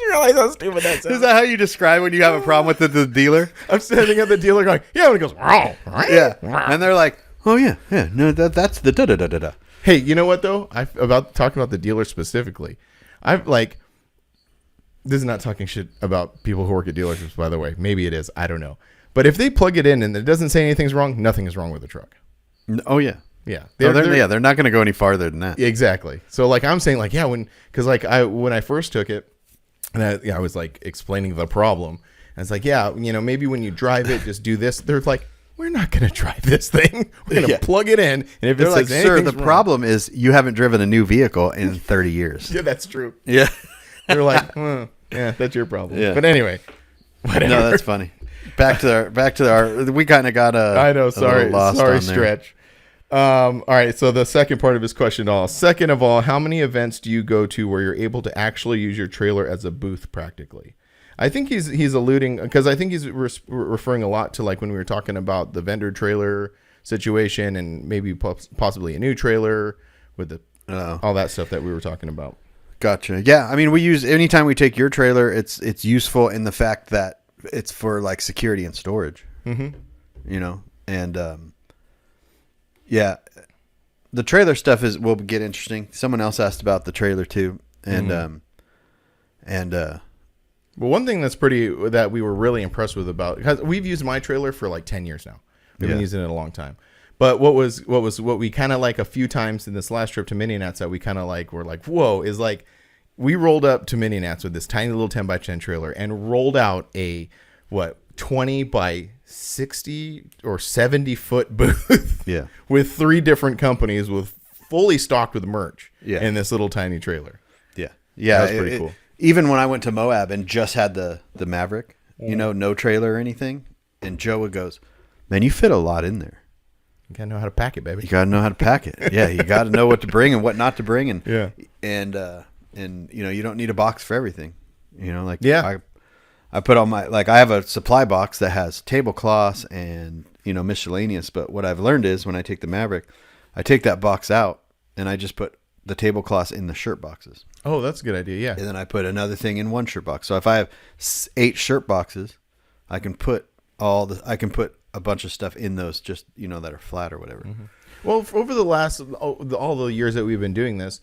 Realize how stupid that sounds. Is that how you describe when you have a problem with the dealer? I'm standing at the dealer going, yeah, when it goes, yeah, and they're like, oh yeah, no, that's the da da da da da. Hey, you know what though? Talking about the dealer specifically. This is not talking shit about people who work at dealerships, by the way. Maybe it is. I don't know. But if they plug it in and it doesn't say anything's wrong, nothing is wrong with the truck. Oh yeah. Yeah. They're not going to go any farther than that. Exactly. So I'm saying when I first took it. And I was explaining the problem. And it's maybe when you drive it, just do this. They're like, we're not going to drive this thing. We're going to plug it in. And if they're like, sir, the problem is you haven't driven a new vehicle in 30 years. Yeah, that's true. Yeah. They're like, yeah, that's your problem. Yeah. But anyway, whatever. No, that's funny. back to our. We kind of got a. I know. a Sorry, little lost sorry, on there. Stretch. All right. So the second part of his question, second of all, how many events do you go to where you're able to actually use your trailer as a booth practically? I think he's alluding, because I think he's referring a lot to like when we were talking about the vendor trailer situation and maybe possibly a new trailer with the all that stuff that we were talking about. Gotcha. Yeah, I mean, we use anytime we take your trailer, it's useful in the fact that it's for like security and storage. Mm-hmm. You know, and yeah, the trailer stuff will get interesting. Someone else asked about the trailer too, and Well, one thing that we were really impressed with about, because we've used my trailer for like 10 years now. We've been using it a long time. But what we kind of like a few times in this last trip to Mini Nats that we kind of like were like, whoa, is like we rolled up to Mini Nats with this tiny little 10x10 trailer and rolled out a 20 by 60 or 70 foot booth with 3 different companies with fully stocked with merch in this little tiny trailer. Yeah. That was pretty cool. Even when I went to Moab and just had the Maverick, you know, no trailer or anything, and Joe goes, man, you fit a lot in there. You gotta know how to pack it, baby. You gotta know how to pack it. Yeah, you gotta know what to bring and what not to bring, and and you know, you don't need a box for everything. You know, like I put on my, like, I have a supply box that has tablecloths and, you know, miscellaneous. But what I've learned is when I take the Maverick, I take that box out and I just put the tablecloths in the shirt boxes. Oh, that's a good idea. Yeah. And then I put another thing in one shirt box. So if I have 8 shirt boxes, I can put a bunch of stuff in those, just, you know, that are flat or whatever. Mm-hmm. Well, over the last all the years that we've been doing this,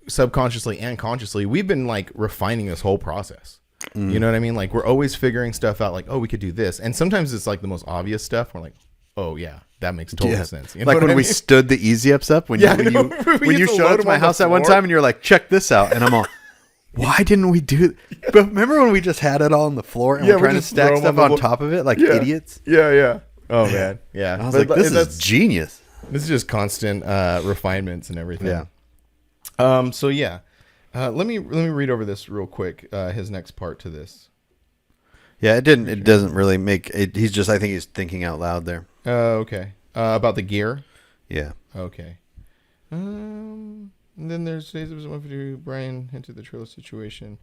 subconsciously and consciously, we've been like refining this whole process. You know what I mean? Like, we're always figuring stuff out, like, oh, we could do this. And sometimes it's like the most obvious stuff. We're like, oh yeah, that makes total sense. You know like when we stood the Easy Ups up when you showed up to my house that one time and you're like, check this out, and I'm all, why didn't we do it? But remember when we just had it all on the floor and we're trying to stack stuff on top of it like idiots? Yeah. Oh man, yeah. I was like, this is genius. This is just constant refinements and everything. Yeah. So yeah, let me read over this real quick. His next part to this. Yeah, it doesn't really make it. I think he's thinking out loud there. Okay. About the gear. Yeah. Okay. And then there's Brian into the trailer situation.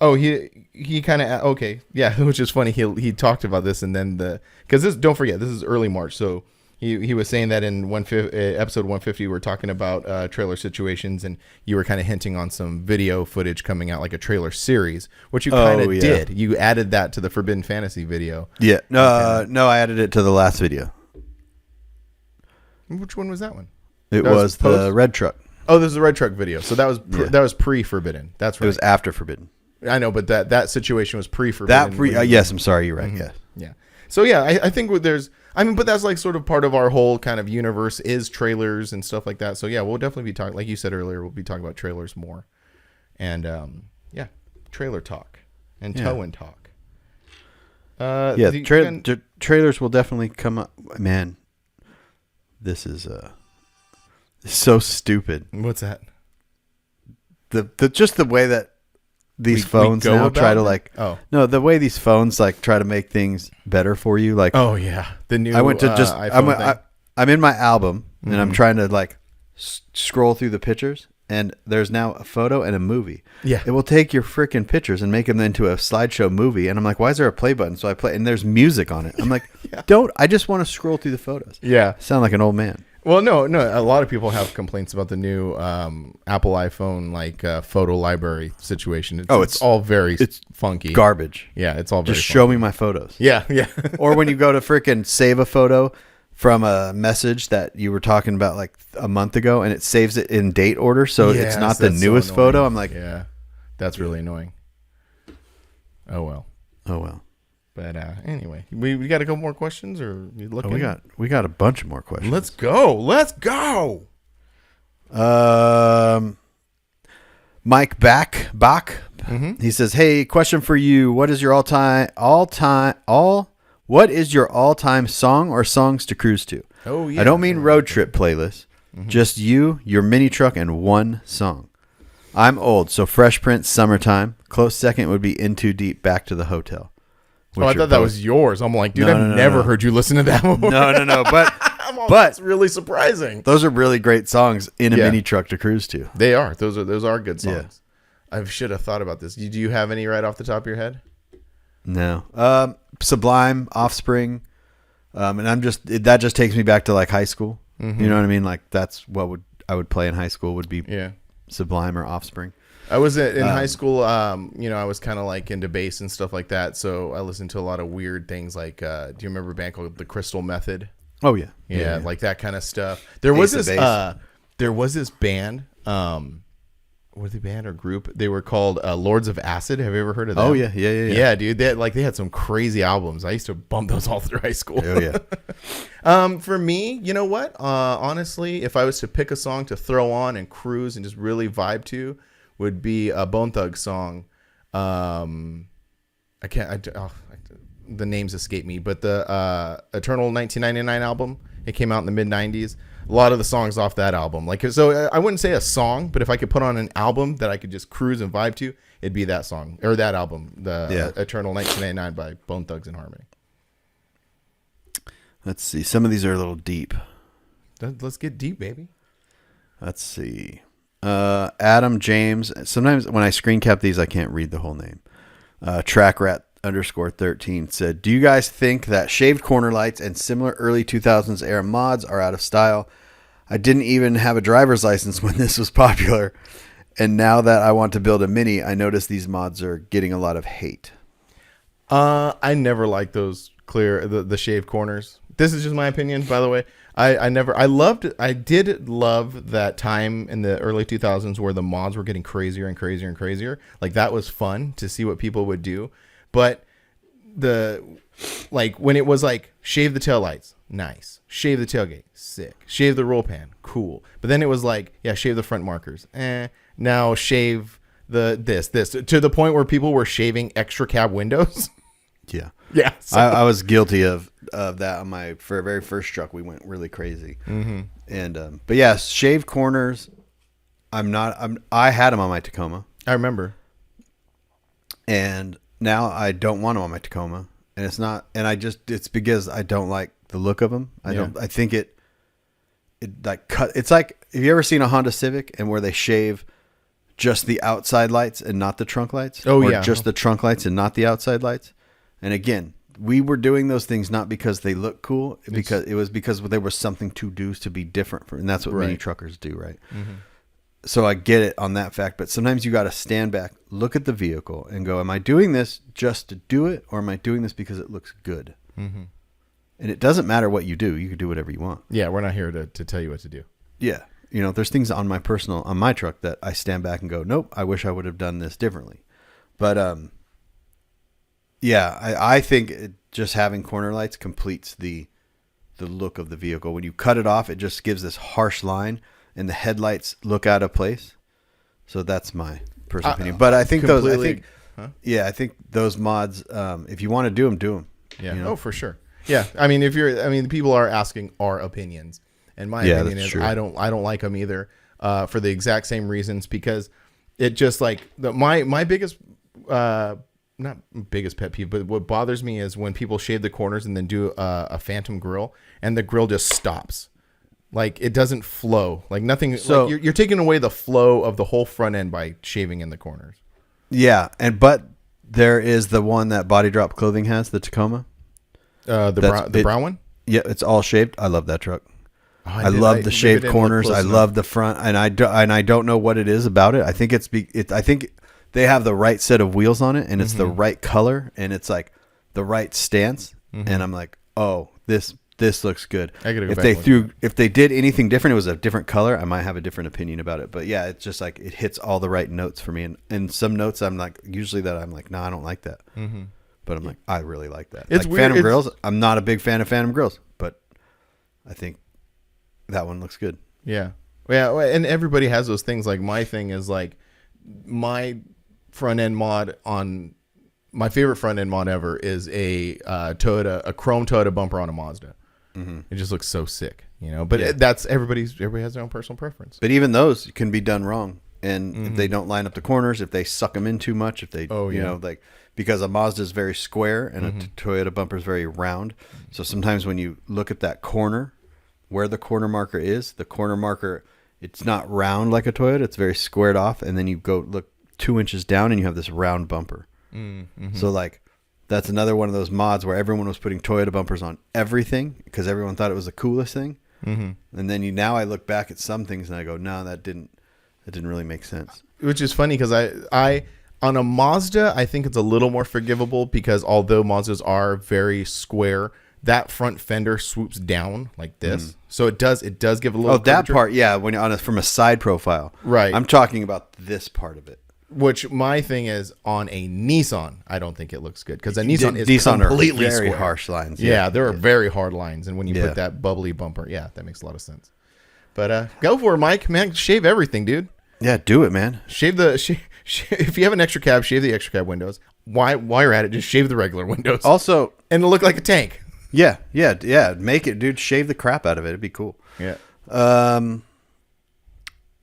Oh, he kind of, okay. Yeah, which is funny. He talked about this, and then because this, don't forget, this is early March. So he was saying that in episode 150, we're talking about trailer situations, and you were kind of hinting on some video footage coming out, like a trailer series, which you kind of did. You added that to the Forbidden Fantasy video. Yeah. No, I added it to the last video. Which one was that one? It was the Red Truck. Oh, this is the Red Truck video. So that was pre-Forbidden. That's right. It was after Forbidden. I know, but that situation was pre-Forbidden. Yes, I'm sorry, you're right. Mm-hmm. Yeah. Yeah. So yeah, I think but that's like sort of part of our whole kind of universe is trailers and stuff like that. So yeah, we'll definitely be talking, like you said earlier, we'll be talking about trailers more. And trailer talk and tow and talk. Trailers will definitely come up. Man, this is so stupid. What's that? Just the way that these phones now try to the way these phones like try to make things better for you. Like, oh yeah, the new. I went to I'm in my album and I'm trying to like scroll through the pictures, and there's now a photo and a movie. Yeah, it will take your freaking pictures and make them into a slideshow movie. And I'm like, why is there a play button? So I play, and there's music on it. I'm like, I just want to scroll through the photos. Yeah, sound like an old man. Well, no. A lot of people have complaints about the new Apple iPhone like photo library situation. It's all very funky, garbage. Yeah, it's all very just show me my photos. Yeah. Or when you go to freaking save a photo from a message that you were talking about like a month ago, and it saves it in date order, so it's not the newest photo. I'm like, yeah, that's really annoying. Oh well. But anyway, we got a couple more questions, or you looking? We got a bunch of more questions. Let's go. Mike Bach. He says, "Hey, question for you. What is your all-time song or songs to cruise to?" Oh yeah. I don't mean road trip playlist. Just you, your mini truck, and one song. I'm old, so Fresh Prince, Summertime. Close second would be In Too Deep, Back to the Hotel. Oh, I thought that was yours. I'm like, dude, I've never heard you listen to that one. No. But that's really surprising. Those are really great songs in a mini truck to cruise to. They are. Those are good songs. Yeah. I should have thought about this. Do you have any right off the top of your head? No. Sublime, Offspring, and that just takes me back to like high school. Mm-hmm. You know what I mean? Like that's what I would play in high school would be Sublime or Offspring. I was in high school. I was kind of like into bass and stuff like that. So I listened to a lot of weird things. Like, do you remember a band called The Crystal Method? Oh yeah, like that kind of stuff. There was this band. Were they band or group? They were called Lords of Acid. Have you ever heard of them? Oh yeah. Yeah, dude. They had some crazy albums. I used to bump those all through high school. Oh yeah. For me, you know what? Honestly, if I was to pick a song to throw on and cruise and just really vibe to, would be a Bone Thugs song. The names escape me, but the Eternal 1999 album. It came out in the mid 90s. A lot of the songs off that album, so I wouldn't say a song, but if I could put on an album that I could just cruise and vibe to, it'd be that song or that album, Eternal 1999 by Bone Thugs and Harmony. Let's see. Some of these are a little deep. Let's get deep, baby. Let's see. Adam James. Sometimes when I screen cap these, I can't read the whole name. Trackrat_13 said, "Do you guys think that shaved corner lights and similar early 2000s era mods are out of style? I didn't even have a driver's license when this was popular, and now that I want to build a Mini, I notice these mods are getting a lot of hate." I never liked those the shaved corners. This is just my opinion, by the way. I did love that time in the early 2000s where the mods were getting crazier and crazier and crazier. Like that was fun to see what people would do. But when it was like shave the taillights, nice. Shave the tailgate, sick. Shave the roll pan, cool. But then it was like, shave the front markers. Now shave this to the point where people were shaving extra cab windows. Yeah. Yeah. So. I was guilty of that on my very first truck. We went really crazy. Mm-hmm. And but yeah, shaved corners. I had them on my Tacoma. I remember. And now I don't want them on my Tacoma, and it's because I don't like the look of them. I think it like cut. It's like, have you ever seen a Honda Civic and where they shave just the outside lights and not the trunk lights? Or just the trunk lights and not the outside lights? And again, we were doing those things not because they look cool, because there was something to do to be different, and that's what mini truckers do, right? Mm-hmm. So I get it on that fact, but sometimes you got to stand back, look at the vehicle, and go, am I doing this just to do it, or am I doing this because it looks good? Mm-hmm. And it doesn't matter what you do. You can do whatever you want. Yeah, we're not here to tell you what to do. Yeah. There's things on my truck that I stand back and go, nope, I wish I would have done this differently. But I think just having corner lights completes the look of the vehicle. When you cut it off, it just gives this harsh line, and the headlights look out of place. So that's my personal opinion. But I think I think those mods, if you want to do them, do them. Yeah. Oh, for sure. Yeah. I mean, people are asking our opinions, and my opinion is true. I don't like them either, for the exact same reasons, because it just like my biggest, not biggest pet peeve, but what bothers me is when people shave the corners and then do a phantom grill, and the grill just stops. Like it doesn't flow, like nothing. So like you're taking away the flow of the whole front end by shaving in the corners. Yeah, but there is the one that Body Drop Clothing has, the Tacoma. The brown one. Yeah, it's all shaved. I love that truck. I love the shaved corners. I love the front, and I don't know what it is about it. I think I think they have the right set of wheels on it, and it's the right color, and it's like the right stance, and I'm like, oh, this looks good. I gotta go if they did anything different, it was a different color, I might have a different opinion about it. But yeah, it's just like it hits all the right notes for me, and some notes I'm like, no, I don't like that. Mm-hmm. But I'm like, I really like that. It's like weird. Phantom grills. I'm not a big fan of Phantom grills, but I think that one looks good. Yeah. And everybody has those things. Like my thing is like my front end mod on my favorite front end mod ever is a chrome Toyota bumper on a Mazda. Mm-hmm. It just looks so sick, But that's everybody has their own personal preference. But even those can be done wrong. and if they don't line up the corners, if they suck them in too much, if they, like, because a Mazda is very square and a Toyota bumper is very round. So sometimes when you look at that corner, where the corner marker is, it's not round like a Toyota. It's very squared off. And then you go look 2 inches down and you have this round bumper. So like, that's another one of those mods where everyone was putting Toyota bumpers on everything because everyone thought it was the coolest thing. And then now I look back at some things and I go, no, that didn't really make sense. Which is funny because I on a Mazda, I think it's a little more forgivable because although Mazdas are very square, that front fender swoops down like this. So it does give a little. Oh, that part, yeah. When from a side profile, right? I'm talking about this part of it. Which my thing is on a Nissan, I don't think it looks good because a Nissan is Nissan completely are very square. harsh lines. Yeah, there are very hard lines, and when you put that bubbly bumper, that makes a lot of sense. But go for it, Mike. Man, shave everything, dude. Yeah, do it, man. Shave if you have an extra cab, shave the extra cab windows. While you're at it, just shave the regular windows. Also, and it'll look like a tank. Yeah. Make it, dude. Shave the crap out of it. It'd be cool. Yeah.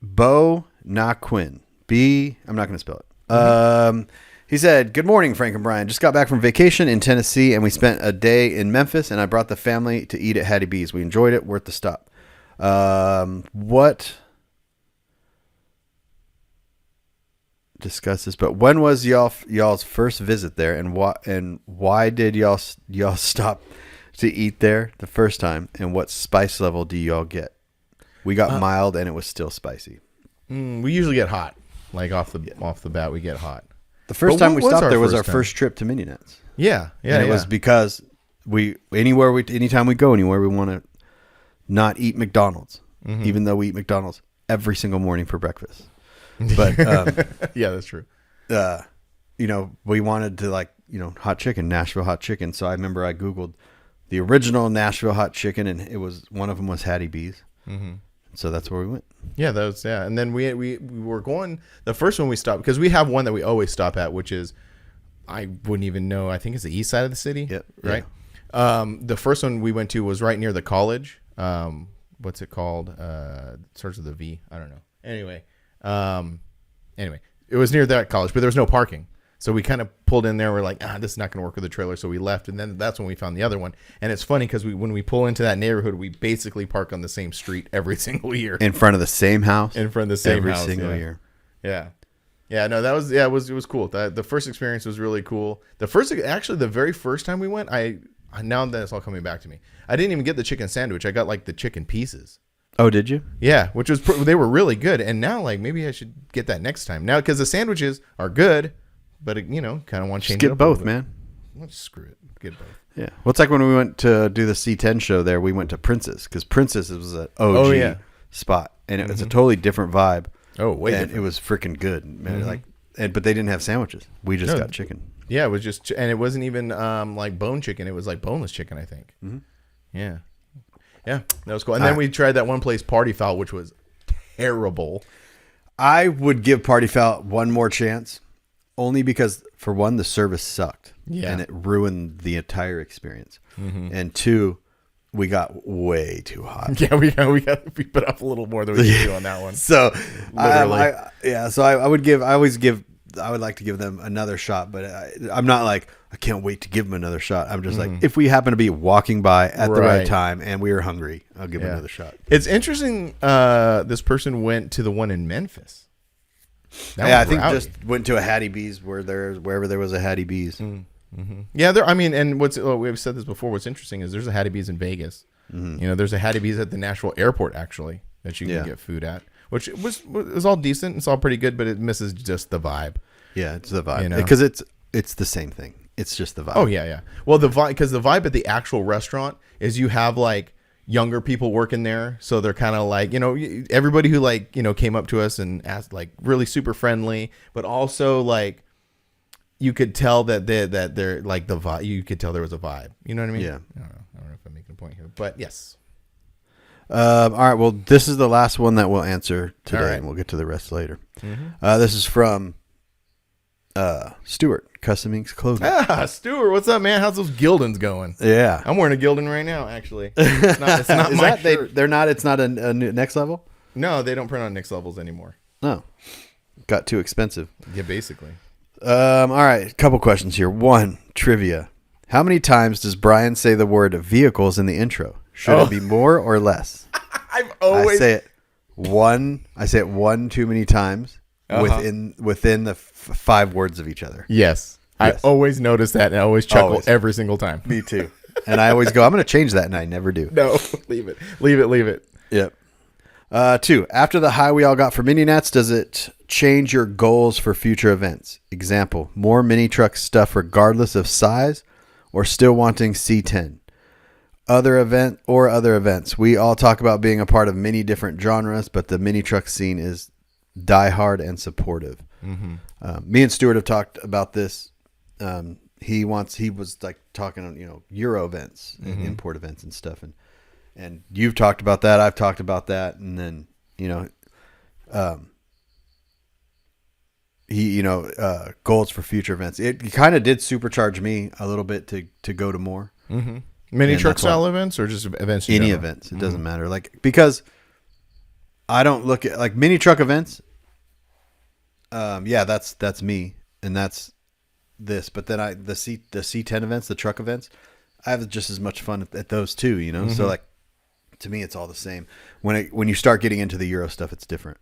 Bo Naquin. I'm not going to spell it. He said, "Good morning, Frank and Brian. Just got back from vacation in Tennessee, and we spent a day in Memphis, and I brought the family to eat at Hattie B's. We enjoyed it. Worth the stop." What? Discuss this, but when was y'all's first visit there, and why did y'all stop to eat there the first time, and what spice level do y'all get? We got mild, and it was still spicy. We usually get hot. Like off the bat, we get hot. The first time we stopped there was our first trip to Mini Nets. Yeah. And it was because anytime we go anywhere, we want to not eat McDonald's, even though we eat McDonald's every single morning for breakfast. But yeah, that's true. We wanted to hot chicken, Nashville hot chicken. So I remember I Googled the original Nashville hot chicken, and it was one of them was Hattie B's. So that's where we went. Yeah, and then we were going. The first one we stopped because we have one that we always stop at, which is I wouldn't even know. I think it's the east side of the city. Yep. Right. Yeah. The first one we went to was right near the college. What's it called? It starts with a V. I don't know. Anyway, it was near that college, but there was no parking. So we kind of pulled in there. We're like, this is not going to work with the trailer. So we left. And then that's when we found the other one. And it's funny because when we pull into that neighborhood, we basically park on the same street every single year. In front of the same house? In front of the same house. Every single year. Yeah. Yeah, no, that was, it was cool. The first experience was really cool. The very first time we went, now that it's all coming back to me, I didn't even get the chicken sandwich. I got like the chicken pieces. Oh, did you? Yeah, which was, they were really good. And now maybe I should get that next time. Now, because the sandwiches are good. But, kind of want to change it up. Get both, man. Let's screw it. Get both. Yeah. Well, it's like when we went to do the C10 show there, we went to Princess because Princess was an OG spot. And it was a totally different vibe. Oh, way And different. it was freaking good. Man. But they didn't have sandwiches. We just got chicken. Yeah, it was just, and it wasn't even like bone chicken. It was like boneless chicken, I think. Yeah. Yeah, that was cool. And then we tried that one place, Party Foul, which was terrible. I would give Party Foul one more chance. Only because, for one, the service sucked. Yeah. And it ruined the entire experience. And two, we got way too hot. Yeah, we put up a little more than we could do on that one. So, literally. I would like to give them another shot, but I'm not like, I can't wait to give them another shot. I'm just like, if we happen to be walking by at the right time and we are hungry, I'll give them another shot. It's interesting. This person went to the one in Memphis. I think just went to a Hattie B's wherever there was a Hattie B's. Yeah, and we've said this before. What's interesting is there's a Hattie B's in Vegas. There's a Hattie B's at the Nashville airport actually that you can get food at, which was all decent. It's all pretty good, but it misses just the vibe. Yeah, it's the vibe because it's the same thing. It's just the vibe. Oh yeah. Well, the vibe because the vibe at the actual restaurant is you have like younger people working there, so they're kind of like everybody who came up to us and asked like really super friendly, but also like you could tell that they're like the vibe. You could tell there was a vibe. You know what I mean? Yeah. I don't know if I'm making a point here, but yes. All right. Well, this is the last one that we'll answer today, right. and we'll get to the rest later. This is from Stuart, Custom Inks Clothing. Stuart, what's up, man? How's those Gildans going? Yeah, I'm wearing a Gildan right now. Actually, it's not my shirt. They're not. It's not a next level. No, they don't print on Next Levels anymore. No. got too expensive. Yeah, basically. All right, a couple questions here. One, trivia. How many times does Brian say the word vehicles in the intro? Should it be more or less? I've always I say it one too many times within the 5 words of each other. Yes. I always notice that, and I always chuckle every single time. Me too. And I always go, I'm going to change that, and I never do. No, leave it. Yep. 2, after the high we all got for mini nats, does it change your goals for future events? Example, more mini truck stuff regardless of size, or still wanting C10? Other events. We all talk about being a part of many different genres, but the mini truck scene is diehard and supportive. Mm-hmm. Me and Stuart have talked about this. He was like talking on, Euro events and import events and stuff. And you've talked about that. I've talked about that. And then, goals for future events. It kind of did supercharge me a little bit to go to more. Mm-hmm. Mini truck style events or just events? Any events. It doesn't matter. Because I don't look at like mini truck events. That's me. And that's this. But then the C10 events, the truck events, I have just as much fun at those too, Mm-hmm. So to me, it's all the same. When you start getting into the Euro stuff, it's different.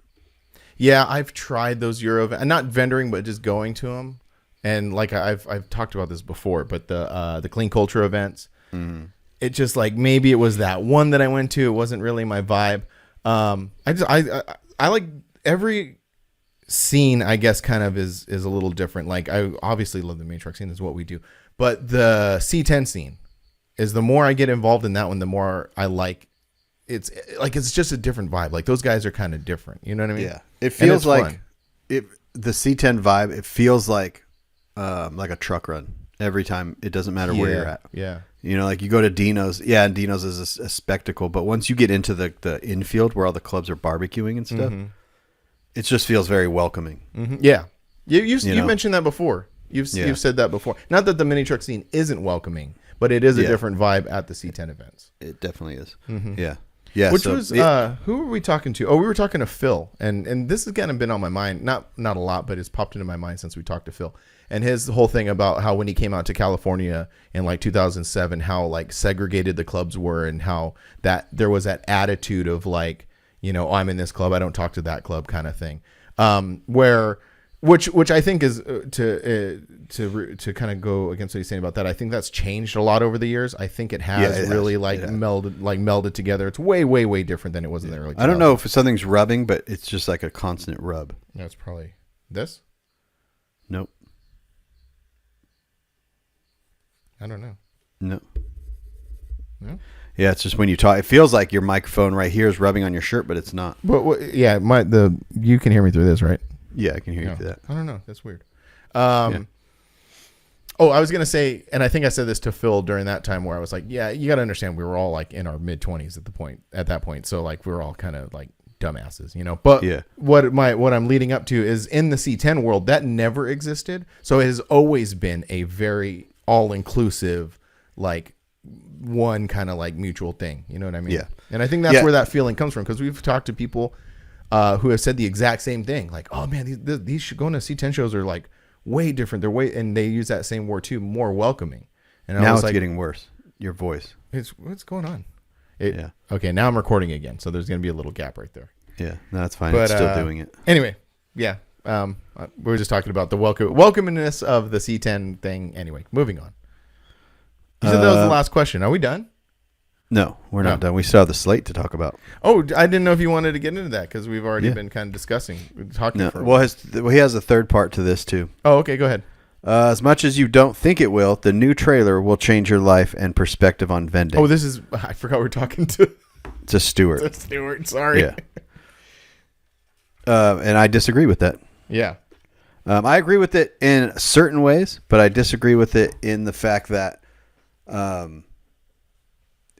Yeah, I've tried those Euro, not vendoring, but just going to them. And I've talked about this before, but the clean culture events, it just maybe it was that one that I went to. It wasn't really my vibe. I like every scene, I guess, kind of is a little different. I obviously love the mini truck scene. That's what we do. But the C10 scene is the more I get involved in that one, the more I like. It's just a different vibe. Those guys are kind of different. You know what I mean? Yeah. It feels like the C10 vibe. It feels like a truck run every time. It doesn't matter where you're at. Yeah. You go to Dino's. Yeah, and Dino's is a spectacle. But once you get into the infield where all the clubs are barbecuing and stuff, it just feels very welcoming. Mm-hmm. Yeah. You mentioned that before. You've said that before. Not that the mini truck scene isn't welcoming, but it is a different vibe at the C10 events. It definitely is. Mm-hmm. Yeah. Yeah. Which was who were we talking to? Oh, we were talking to Phil, and this has kind of been on my mind. Not a lot, but it's popped into my mind since we talked to Phil. And his whole thing about how when he came out to California in 2007, how segregated the clubs were, and how that there was that attitude of I'm in this club, I don't talk to that club kind of thing. Which I think is to kind of go against what he's saying about that. I think that's changed a lot over the years. I think it has melded together. It's way, way, way different than it was in the early 2000s. I don't know if something's rubbing, but it's just like a constant rub. That's probably this. Nope. I don't know. No. No. Yeah, it's just when you talk, it feels like your microphone right here is rubbing on your shirt, but it's not. But you can hear me through this, right? Yeah, I can hear you through that. I don't know. That's weird. Oh, I was going to say, and I think I said this to Phil during that time where I was like, yeah, you got to understand we were all in our mid-20s at that point. So we were all kind of dumbasses, But what I'm leading up to is in the C10 world, that never existed. So it has always been a very all-inclusive, one kind of mutual thing. You know what I mean? Yeah. And I think that's where that feeling comes from, because we've talked to people who have said the exact same thing. Oh man, these going to C10 shows are way different. And they use that same word too, more welcoming. And now it's getting worse. Your voice. What's going on? Okay, now I'm recording again, so there's going to be a little gap right there. Yeah, no, that's fine. But, it's still doing it. Anyway, yeah. We were just talking about the welcomingness of the C10 thing. Anyway, moving on. You said that was the last question. Are we done? No, we're not done. We still have the slate to talk about. Oh, I didn't know if you wanted to get into that because we've already been kind of talking. For a while. He has a third part to this too. Oh, okay. Go ahead. As much as you don't think it will, the new trailer will change your life and perspective on vending. Oh, I forgot we're talking to Stuart. Sorry. Yeah. And I disagree with that. Yeah. I agree with it in certain ways, but I disagree with it in the fact that,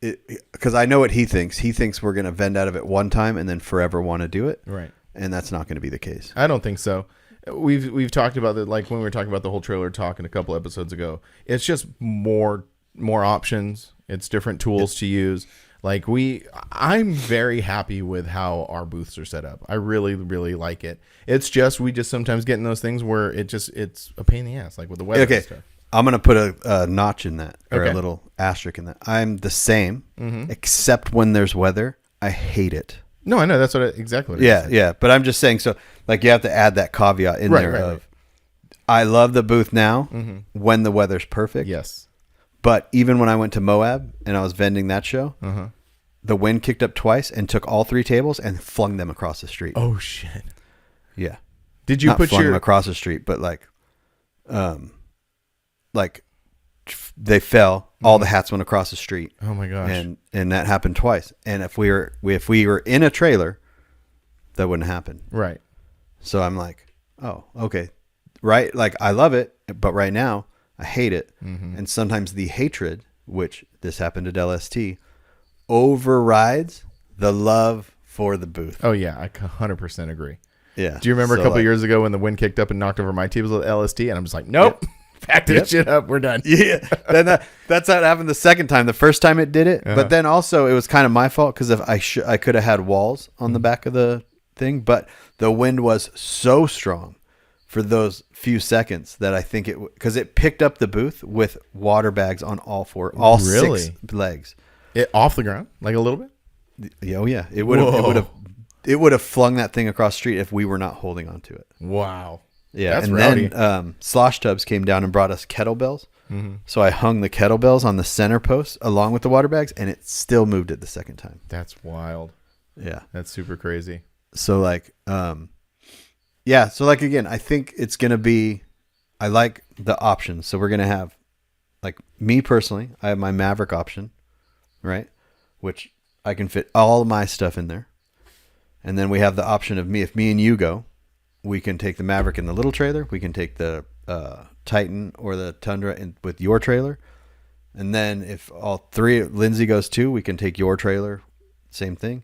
because I know what he thinks. He thinks we're going to vend out of it one time and then forever want to do it. Right. And that's not going to be the case. I don't think so. We've talked about that, when we were talking about the whole trailer talk in a couple episodes ago. It's just more options. It's different tools to use. Like I'm very happy with how our booths are set up. I really, really like it. It's just, we just sometimes get in those things where it's a pain in the ass, like with the weather and stuff. I'm going to put a notch in that, or Okay. a little asterisk in that. I'm the same, except when there's weather. I hate it. No, I know. That's exactly what it Yeah, is. yeah. But I'm just saying, so like you have to add that caveat in there of, I love the booth now when the weather's perfect. Yes. But even when I went to Moab and I was vending that show, the wind kicked up twice and took all 3 tables and flung them across the street. Oh, shit. Yeah. Did you Not put flung your... them across the street, but like they fell. All the hats went across the street. Oh my gosh. And that happened twice. And if we were in a trailer, that wouldn't happen. Right. So I'm like, oh, okay. Right. Like I love it, but right now I hate it. And sometimes the hatred, which this happened at LST, overrides the love for the booth. Oh yeah, I 100% agree. Yeah. Do you remember So, a couple like, years ago when the wind kicked up and knocked over my tables at LST, and I'm just like, nope, pack this shit up, we're done. Yeah. Then that's how it happened the second time. The first time it did it, but then also it was kind of my fault because if I could have had walls on the back of the thing, but the wind was so strong for those few seconds that I think because it picked up the booth with water bags on all Really? 6 legs. It off the ground, like a little bit. Oh yeah, it would have flung that thing across the street if we were not holding on to it. Wow. Yeah, That's and rowdy. then Slosh Tubs came down and brought us kettlebells. So I hung the kettlebells on the center post along with the water bags, and it still moved it the second time. That's wild. Yeah. That's super crazy. So like, yeah. So like again, I think it's gonna be. I like the options. So we're gonna have, like me personally, I have my Maverick option, right, which I can fit all my stuff in there, and then we have the option of if me and you go, we can take the Maverick in the little trailer. We can take the Titan or the Tundra with your trailer. And then if all 3, Lindsay goes too, we can take your trailer. Same thing.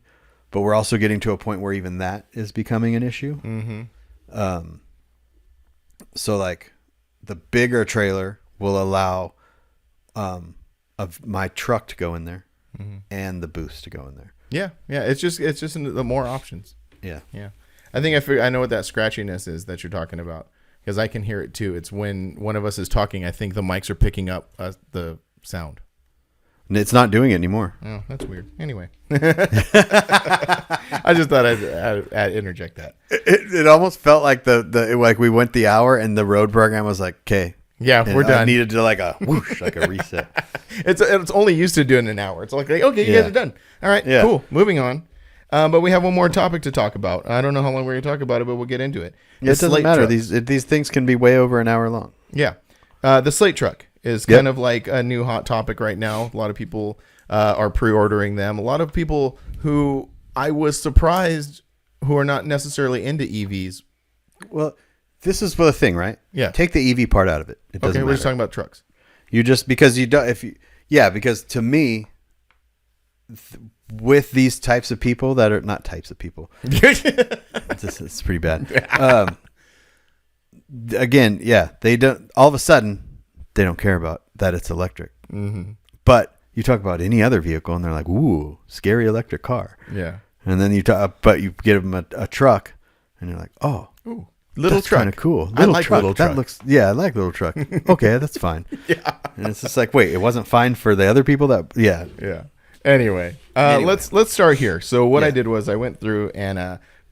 But we're also getting to a point where even that is becoming an issue. So like the bigger trailer will allow of my truck to go in there and the boost to go in there. Yeah. Yeah. It's just the more options. Yeah. Yeah. I think I know what that scratchiness is that you're talking about, because I can hear it too. It's when one of us is talking, I think the mics are picking up the sound. And it's not doing it anymore. Oh, that's weird. Anyway. I just thought I'd interject that. It almost felt like like we went the hour and the road program was like, okay. Yeah, we're done. I needed to like a whoosh, like a reset. It's only used to doing an hour. It's like okay, you guys are done. All right, Yeah. cool. Moving on. But we have one more topic to talk about. I don't know how long we're going to talk about it, but we'll get into it. It doesn't matter. These things can be way over an hour long. Yeah. The Slate Truck is kind of like a new hot topic right now. A lot of people are pre-ordering them. A lot of people who I was surprised who are not necessarily into EVs. Well, this is the thing, right? Yeah. Take the EV part out of it. It doesn't Okay, we're just matter. talking about trucks. You just because you don't because to me with these types of people that are not types of people, it's pretty bad. Again, they don't. All of a sudden, they don't care about that it's electric. But you talk about any other vehicle, and they're like, "Ooh, scary electric car." Yeah. And then you give them a truck, and you're like, "Oh, Ooh, little that's truck. kind of cool. I like little That truck. looks. Yeah, I like little truck. Okay, that's fine." Yeah. And it's just like, wait, it wasn't fine for the other people that. Yeah. Yeah. Anyway. Let's start here. So what I did was I went through and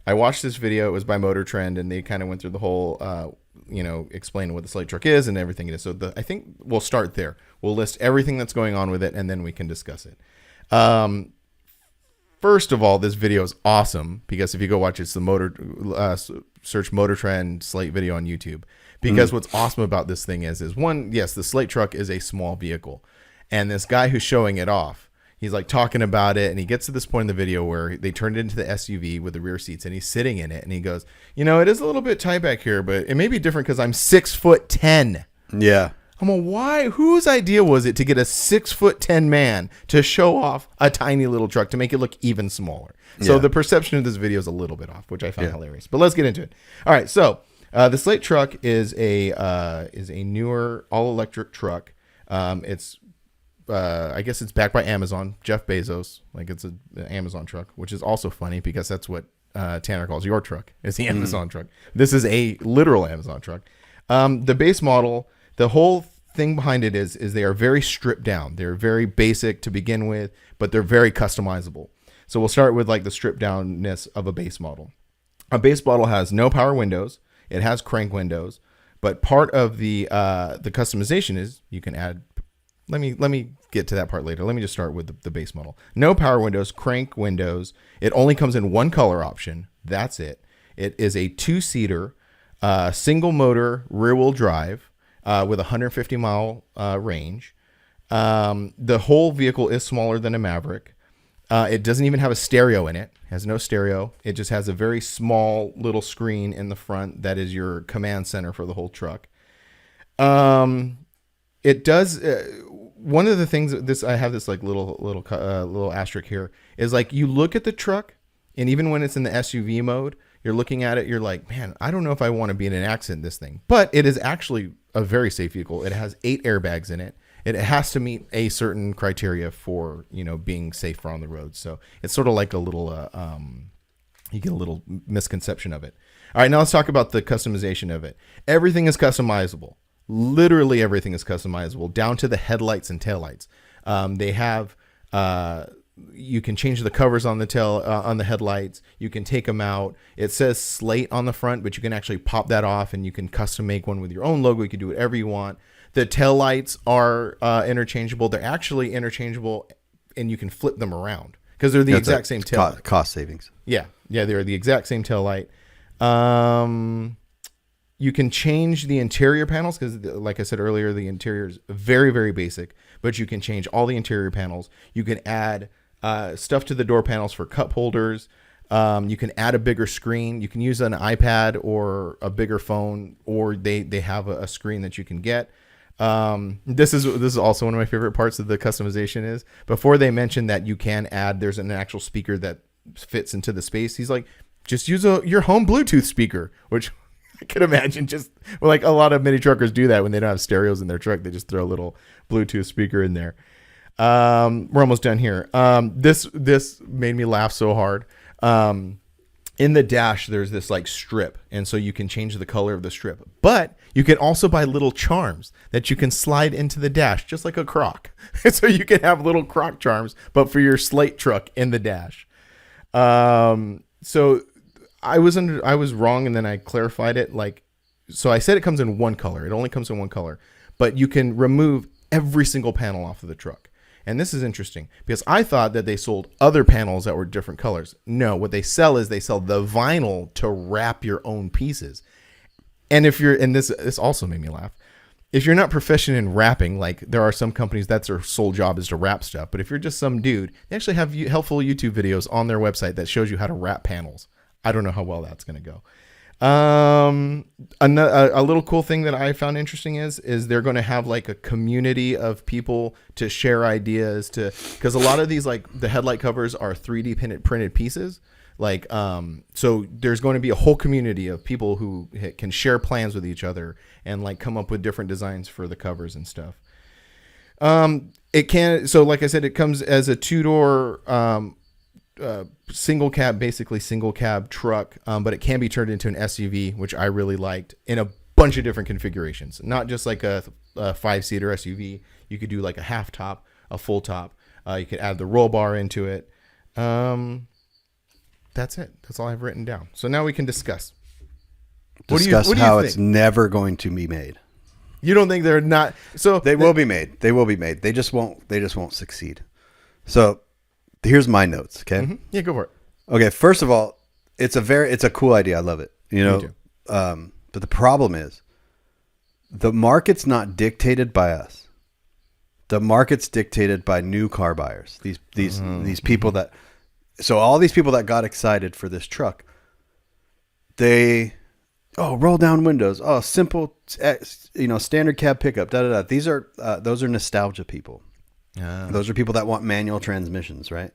I watched this video. It was by Motor Trend, and they kind of went through the whole, explaining what the Slate Truck is and everything it is. So I think we'll start there. We'll list everything that's going on with it, and then we can discuss it. First of all, this video is awesome because if you go watch it, it's the search Motor Trend Slate video on YouTube. Because what's awesome about this thing is one, yes, the Slate Truck is a small vehicle, and this guy who's showing it off, he's like talking about it, and he gets to this point in the video where they turned it into the SUV with the rear seats, and he's sitting in it, and he goes, it is a little bit tight back here, but it may be different because I'm 6'10". Yeah. I'm like, why? Whose idea was it to get a 6'10" man to show off a tiny little truck to make it look even smaller? So the perception of this video is a little bit off, which I found hilarious. But let's get into it. All right, so the Slate Truck is a newer all electric truck. It's I guess it's backed by Amazon, Jeff Bezos. Like it's an Amazon truck, which is also funny because that's what Tanner calls your truck. It's the Amazon truck. This is a literal Amazon truck. The base model, the whole thing behind it is they are very stripped down. They're very basic to begin with, but they're very customizable. So we'll start with like the stripped downness of a base model. A base model has no power windows. It has crank windows, but part of the customization is you can add. Let me get to that part later. Let me just start with the base model. No power windows, crank windows. It only comes in one color option. That's it. It is a 2-seater, single motor rear wheel drive with 150 mile range. The whole vehicle is smaller than a Maverick. It doesn't even have a stereo in it. It has no stereo. It just has a very small little screen in the front that is your command center for the whole truck. It does. One of the things that I have this like little asterisk here is like you look at the truck, and even when it's in the SUV mode, you're looking at it. You're like, man, I don't know if I want to be in an accident in this thing. But it is actually a very safe vehicle. It has 8 airbags in it. It has to meet a certain criteria for, being safer on the road. So it's sort of like a little, you get a little misconception of it. All right, now let's talk about the customization of it. Everything is customizable. Literally everything is customizable, down to the headlights and taillights. They have, you can change the covers on the headlights. You can take them out. It says Slate on the front, but you can actually pop that off and you can custom make one with your own logo. You can do whatever you want. The taillights are interchangeable. They're actually interchangeable, and you can flip them around because they're the exact same tail. Cost savings. Yeah, they're the exact same tail light. You can change the interior panels because, like I said earlier, the interior is very, very basic, but you can change all the interior panels. You can add stuff to the door panels for cup holders. You can add a bigger screen. You can use an iPad or a bigger phone, or they have a screen that you can get. This is also one of my favorite parts of the customization is before they mention that you can add, there's an actual speaker that fits into the space. He's like, just use your home Bluetooth speaker, which I could imagine like a lot of mini truckers do that when they don't have stereos in their truck. They just throw a little Bluetooth speaker in there. We're almost done here. This made me laugh so hard. In the dash, there's this like strip, and so you can change the color of the strip. But you can also buy little charms that you can slide into the dash, just like a crock. So you can have little crock charms, but for your Slate truck in the dash. So I was wrong, and then I clarified it. So I said it comes in one color. It only comes in one color, but you can remove every single panel off of the truck. And this is interesting because I thought that they sold other panels that were different colors. No, what they sell is the vinyl to wrap your own pieces. And this also made me laugh. If you're not proficient in wrapping, like there are some companies that's their sole job is to wrap stuff. But if you're just some dude, they actually have helpful YouTube videos on their website that shows you how to wrap panels. I don't know how well that's going to go. A little cool thing that I found interesting is they're going to have like a community of people to share ideas because a lot of these, like the headlight covers are 3D printed pieces. So there's going to be a whole community of people who can share plans with each other and like come up with different designs for the covers and stuff. So like I said, it comes as a 2-door, single cab truck, but it can be turned into an SUV, which I really liked, in a bunch of different configurations. Not just like a 5-seater SUV. You could do like a half top, a full top. You could add the roll bar into it. That's it. That's all I've written down. So now we can discuss. What do you think? It's never going to be made. You don't think they're not? So they will be made. They will be made. They just won't succeed. So here's my notes. Okay. Mm-hmm. Yeah, go for it. Okay. First of all, it's a cool idea. I love it. Me too. But the problem is the market's not dictated by us. The market's dictated by new car buyers. These people that, so all these people that got excited for this truck, roll down windows. Oh, simple, standard cab pickup. Those are nostalgia people. Those are people that want manual transmissions, right?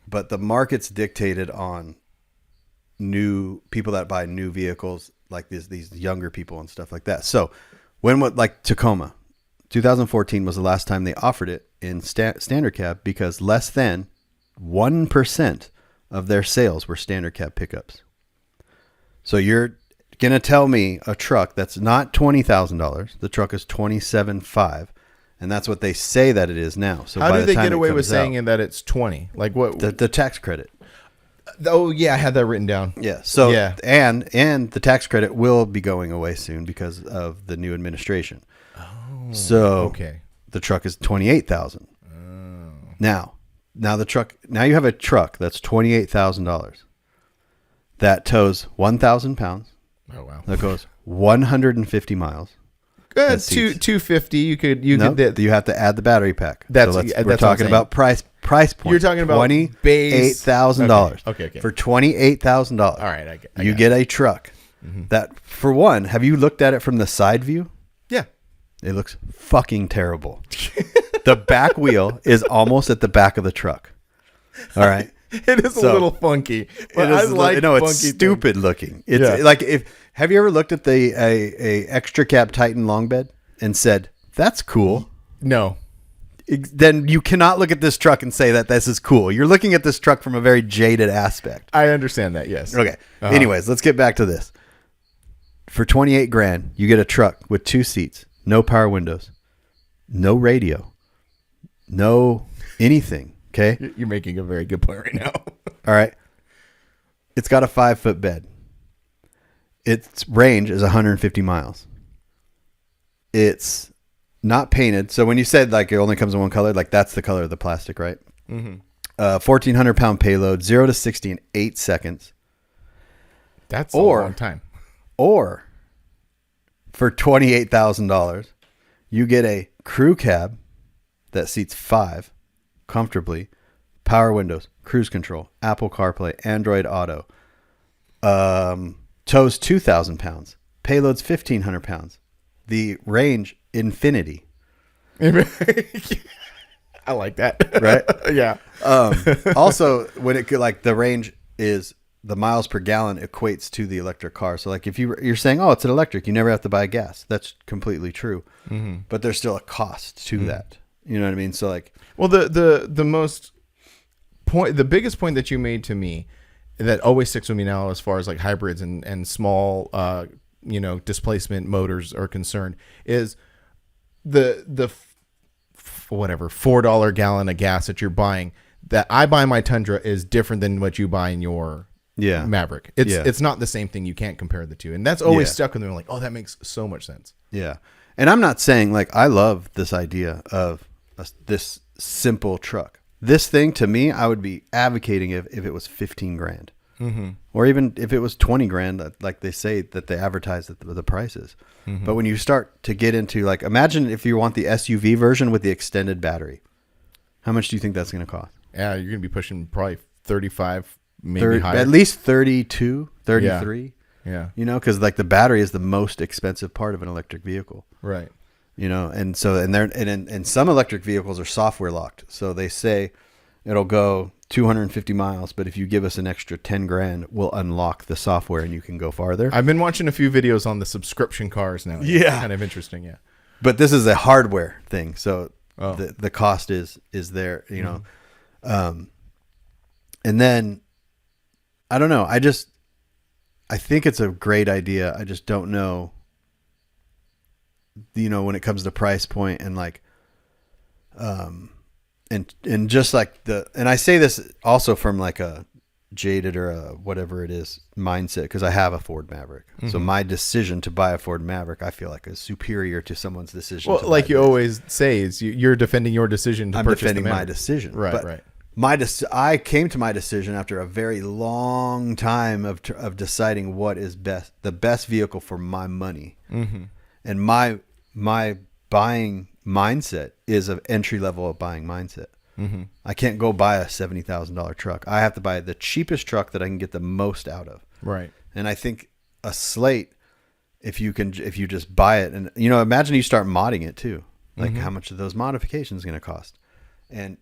But the market's dictated on new people that buy new vehicles, like these younger people and stuff like that. So like Tacoma, 2014 was the last time they offered it in standard cab because less than 1% of their sales were standard cab pickups. So you're going to tell me a truck that's not $20,000. The truck is $27,500. And that's what they say that it is now. So how by do the they time get it away with comes saying out, that it's 20? Like what? the tax credit. Oh yeah, I had that written down. Yeah. So yeah. and the tax credit will be going away soon because of the new administration. Oh. So okay. The truck is $28,000. Oh. Now the truck. Now you have a truck that's $28,000 that tows 1,000 pounds. Oh wow. That goes 150 miles. Good. 250. You could you have to add the battery pack. That's we're talking about price point. You're talking about $28,000. Okay. For $28,000. All right. You get a truck that, for one, have you looked at it from the side view? Yeah. It looks fucking terrible. The back wheel is almost at the back of the truck. All right. It is a little funky. But I like no, it's funky stupid things. looking. It's like have you ever looked at the a extra cab Titan long bed and said, that's cool? No. Then you cannot look at this truck and say that this is cool. You're looking at this truck from a very jaded aspect. I understand that. Yes. Okay. Anyways, let's get back to this. For $28,000, you get a truck with 2 seats, no power windows, no radio, no anything. Okay. You're making a very good point right now. All right. It's got a 5-foot bed. Its range is 150 miles. It's not painted. So when you said like it only comes in one color, like that's the color of the plastic, right? Mm-hmm. 1,400 pound payload, 0 to 60 in 8 seconds. That's a long time. Or for $28,000, you get a crew cab that seats 5 comfortably, power windows, cruise control, Apple CarPlay, Android Auto, tows 2,000 pounds, payloads 1,500 pounds, the range infinity. I like that. Right? Yeah. Also, when it could, like the range is the miles per gallon equates to the electric car. So like if you're saying, oh, it's an electric, you never have to buy gas. That's completely true. Mm-hmm. But there's still a cost to that. You know what I mean? So like, well, the most point, the biggest point that you made to me that always sticks with me now, as far as like hybrids and small, displacement motors are concerned, is the whatever $4 gallon of gas that you're buying that I buy my Tundra is different than what you buy in your Maverick. It's not the same thing. You can't compare the two, and that's always stuck with me. Like, oh, that makes so much sense. Yeah, and I'm not saying like I love this idea of this simple truck. This thing to me, I would be advocating if it was $15,000, or even if it was $20,000, like they say that they advertise that the prices. Mm-hmm. But when you start to get into like, imagine if you want the SUV version with the extended battery, how much do you think that's going to cost? Yeah, you're going to be pushing probably 35, maybe higher. At least 32, 33. Yeah. You know, because like the battery is the most expensive part of an electric vehicle. Right. You know, and so and some electric vehicles are software locked. So they say it'll go 250 miles, but if you give us an extra $10,000, we'll unlock the software and you can go farther. I've been watching a few videos on the subscription cars now. Yeah. It's kind of interesting. Yeah. But this is a hardware thing. So the cost is there, you know. And then I don't know. I think it's a great idea. I just don't know, you know, when it comes to price point and like, and just like and I say this also from like a jaded or a whatever it is mindset, because I have a Ford Maverick. Mm-hmm. So my decision to buy a Ford Maverick, I feel like is superior to someone's decision. Well, like you always say, is you're defending your decision to purchase the Maverick. My decision. Right, but right. I came to my decision after a very long time of deciding what is the best vehicle for my money. Mm-hmm. And my buying mindset is an entry level of buying mindset. Mm-hmm. I can't go buy a $70,000 truck. I have to buy the cheapest truck that I can get the most out of. Right. And I think a Slate, if you just buy it, and you know, imagine you start modding it too. Like how much are those modifications going to cost? And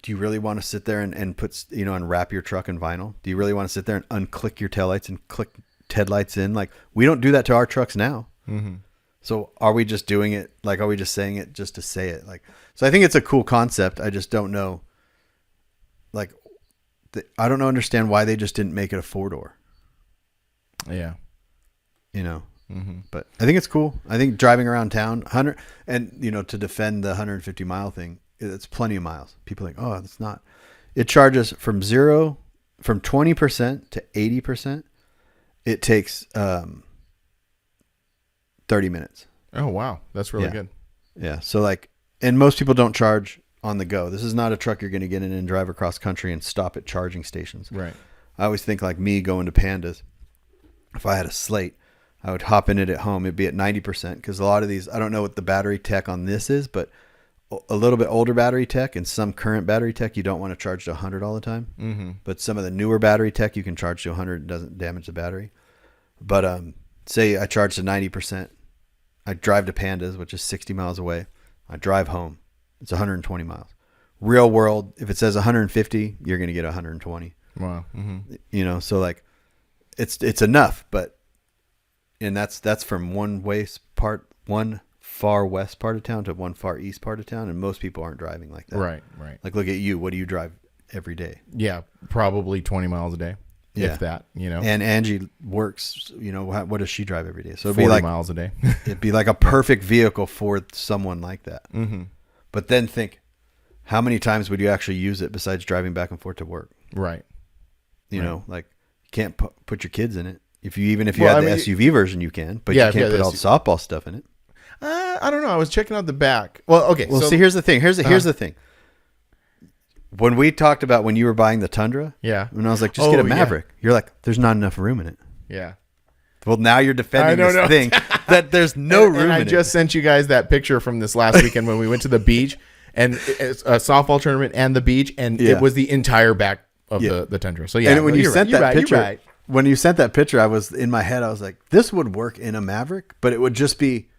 do you really want to sit there and put, you know, and wrap your truck in vinyl? Do you really want to sit there and unclick your taillights and click headlights in? Like, we don't do that to our trucks now. Mm-hmm. So are we just doing it? Like, are we just saying it just to say it? Like, so I think it's a cool concept. I just don't know. Like, I don't understand why they just didn't make it a 4-door. Yeah. But I think it's cool. I think driving around town, 100, and to defend the 150 mile thing, it's plenty of miles. People are like, oh, it's not. It charges from 20% to 80%. It takes 30 minutes. Oh, wow. That's really good. Yeah. So like, and most people don't charge on the go. This is not a truck you're going to get in and drive across country and stop at charging stations. Right. I always think like me going to Pandas. If I had a Slate, I would hop in it at home. It'd be at 90% because a lot of these, I don't know what the battery tech on this is, but a little bit older battery tech and some current battery tech, you don't want to charge to 100 all the time. Mm-hmm. But some of the newer battery tech, you can charge to 100. It doesn't damage the battery. But say I charge to 90%. I drive to Pandas, which is 60 miles away. I drive home. It's 120 miles. Real world, if it says 150, you're going to get 120. Wow. Mm-hmm. So like it's enough, but and that's from one far west part of town to one far east part of town, and most people aren't driving like that. Right. Like look at you. What do you drive every day? Yeah, probably 20 miles a day. If that, And Angie works, what does she drive every day? So it'd 40 be like miles a day. it'd be like a perfect vehicle for someone like that. Mm-hmm. But then think, how many times would you actually use it besides driving back and forth to work? Right. Like you can't put your kids in it. If you had the SUV version, you can, but you can't put all the softball stuff in it. I don't know. I was checking out the back. Well, okay. Well, see, here's the thing. Here's the thing. When we talked about when you were buying the Tundra, and I was like, just get a Maverick. You're like, there's not enough room in it. Yeah. Well, now you're defending this thing that there's no room in it. I just sent you guys that picture from this last weekend when we went to the beach and it's a softball tournament and the beach, and it was the entire back of the Tundra. So and when you sent that picture, when you sent that picture, I was in my head, I was like, this would work in a Maverick, but it would just be.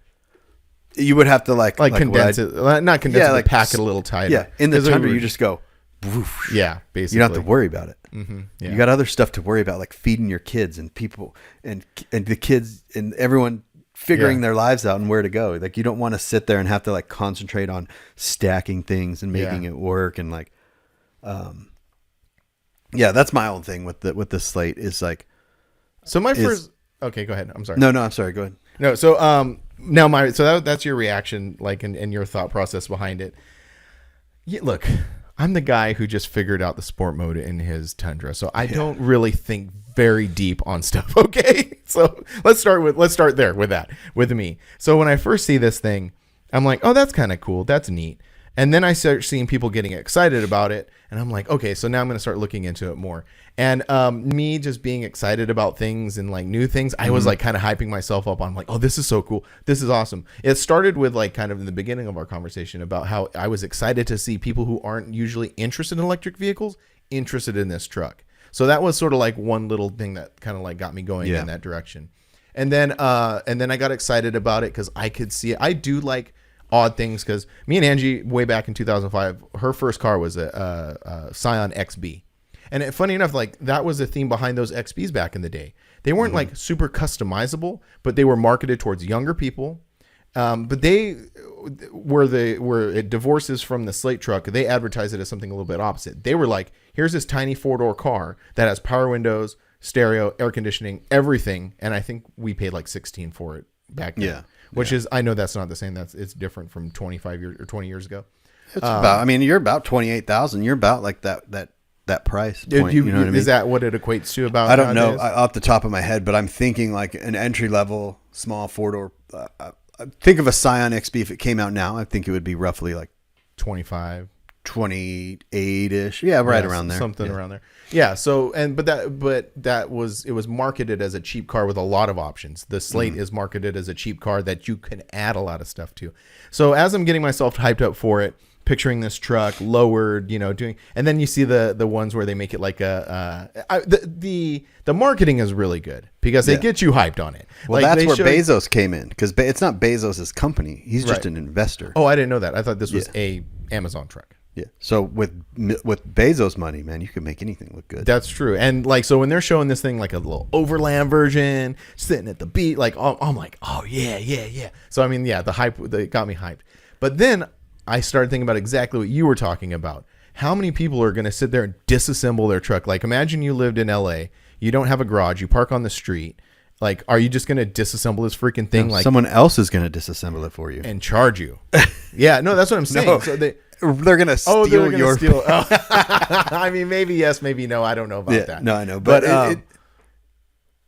You would have to like condense it, not condense it, but pack it a little tighter. Yeah, in the Tundra, you just go. Whoosh. Yeah, basically. You don't have to worry about it. Mm-hmm. Yeah. You got other stuff to worry about, like feeding your kids and people and the kids and everyone figuring their lives out and where to go. Like you don't want to sit there and have to like concentrate on stacking things and making it work and like, that's my own thing with the Slate is like. So okay, go ahead. I'm sorry. No, I'm sorry. Go ahead. No, so now that's your reaction, like and your thought process behind it. Yeah, look. I'm the guy who just figured out the sport mode in his Tundra, so I don't really think very deep on stuff. Okay, so let's start there with me. So when I first see this thing, I'm like, oh, that's kind of cool, that's neat. And then I start seeing people getting excited about it, and I'm like, okay, so now I'm going to start looking into it more. And me just being excited about things and like new things, I was like kind of hyping myself up. I'm like, oh, this is so cool. This is awesome. It started with like kind of in the beginning of our conversation about how I was excited to see people who aren't usually interested in electric vehicles interested in this truck. So that was sort of like one little thing that kind of like got me going in that direction. And then I got excited about it because I could see it. I do like odd things because me and Angie way back in 2005, her first car was a Scion XB. And funny enough, like that was the theme behind those XBs back in the day. They weren't like super customizable, but they were marketed towards younger people. But they were it divorces from the Slate Truck. They advertised it as something a little bit opposite. They were like, here's this tiny 4-door car that has power windows, stereo, air conditioning, everything. And I think we paid like $16 for it back then. Which is, I know that's not the same. It's different from 25 years or 20 years ago. It's you're about 28,000. You're about like that price point. You know what I mean? Is that what it equates to about? I don't know off the top of my head, but I'm thinking like an entry level small 4-door. Think of a Scion XB if it came out now. I think it would be roughly like 25, 28-ish. Yeah, around there. Something around there. Yeah. So it was marketed as a cheap car with a lot of options. The Slate is marketed as a cheap car that you can add a lot of stuff to. So as I'm getting myself hyped up for it, picturing this truck lowered, doing, and then you see the ones where they make it like the marketing is really good because they get you hyped on it. Well, like that's where Bezos came in because it's not Bezos's company. He's just an investor. Oh, I didn't know that. I thought this was a Amazon truck. Yeah. So with Bezos money, man, you can make anything look good. That's true. And like, so when they're showing this thing like a little overland version, sitting at the beach, like I'm like, oh yeah. So I mean, yeah, the hype, they got me hyped. But then I started thinking about exactly what you were talking about. How many people are going to sit there and disassemble their truck? Like, imagine you lived in LA, you don't have a garage, you park on the street. Like, are you just going to disassemble this freaking thing? No, like someone else is going to disassemble it for you and charge you. Yeah, no, that's what I'm saying. No. So they're going to steal your. Steal. Oh. I mean, maybe yes, maybe no. I don't know about that. No, I know, but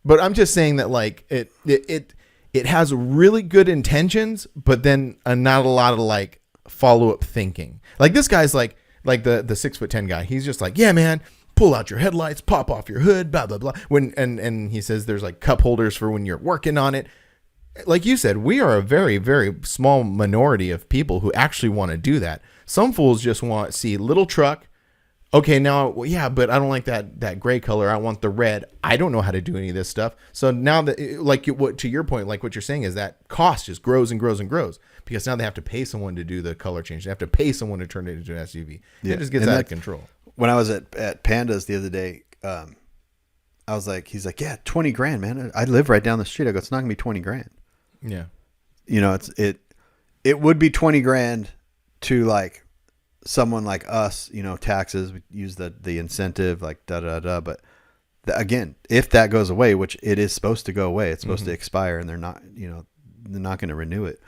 but I'm just saying that like it has really good intentions, but then not a lot of like follow up thinking. Like this guy's like the 6'10" guy. He's just like, yeah, man, pull out your headlights, pop off your hood, blah blah blah. When and he says there's like cup holders for when you're working on it. Like you said, we are a very, very small minority of people who actually want to do that. Some fools just want to see little truck. Okay, now, well, yeah, but I don't like that gray color. I want the red. I don't know how to do any of this stuff. So now that, like what to your point, like what you're saying is that cost just grows and grows and grows because now they have to pay someone to do the color change. They have to pay someone to turn it into an SUV. Yeah. It just gets out of control. When I was at Pandas the other day, I was like, he's like, yeah, 20 grand, man. I live right down the street. I go, it's not gonna be 20 grand. Yeah. You know, it would be 20 grand to like someone like us, you know, taxes, we use the incentive, like but again, if that goes away, which it is supposed to go away, it's supposed to expire and they're not going to renew it.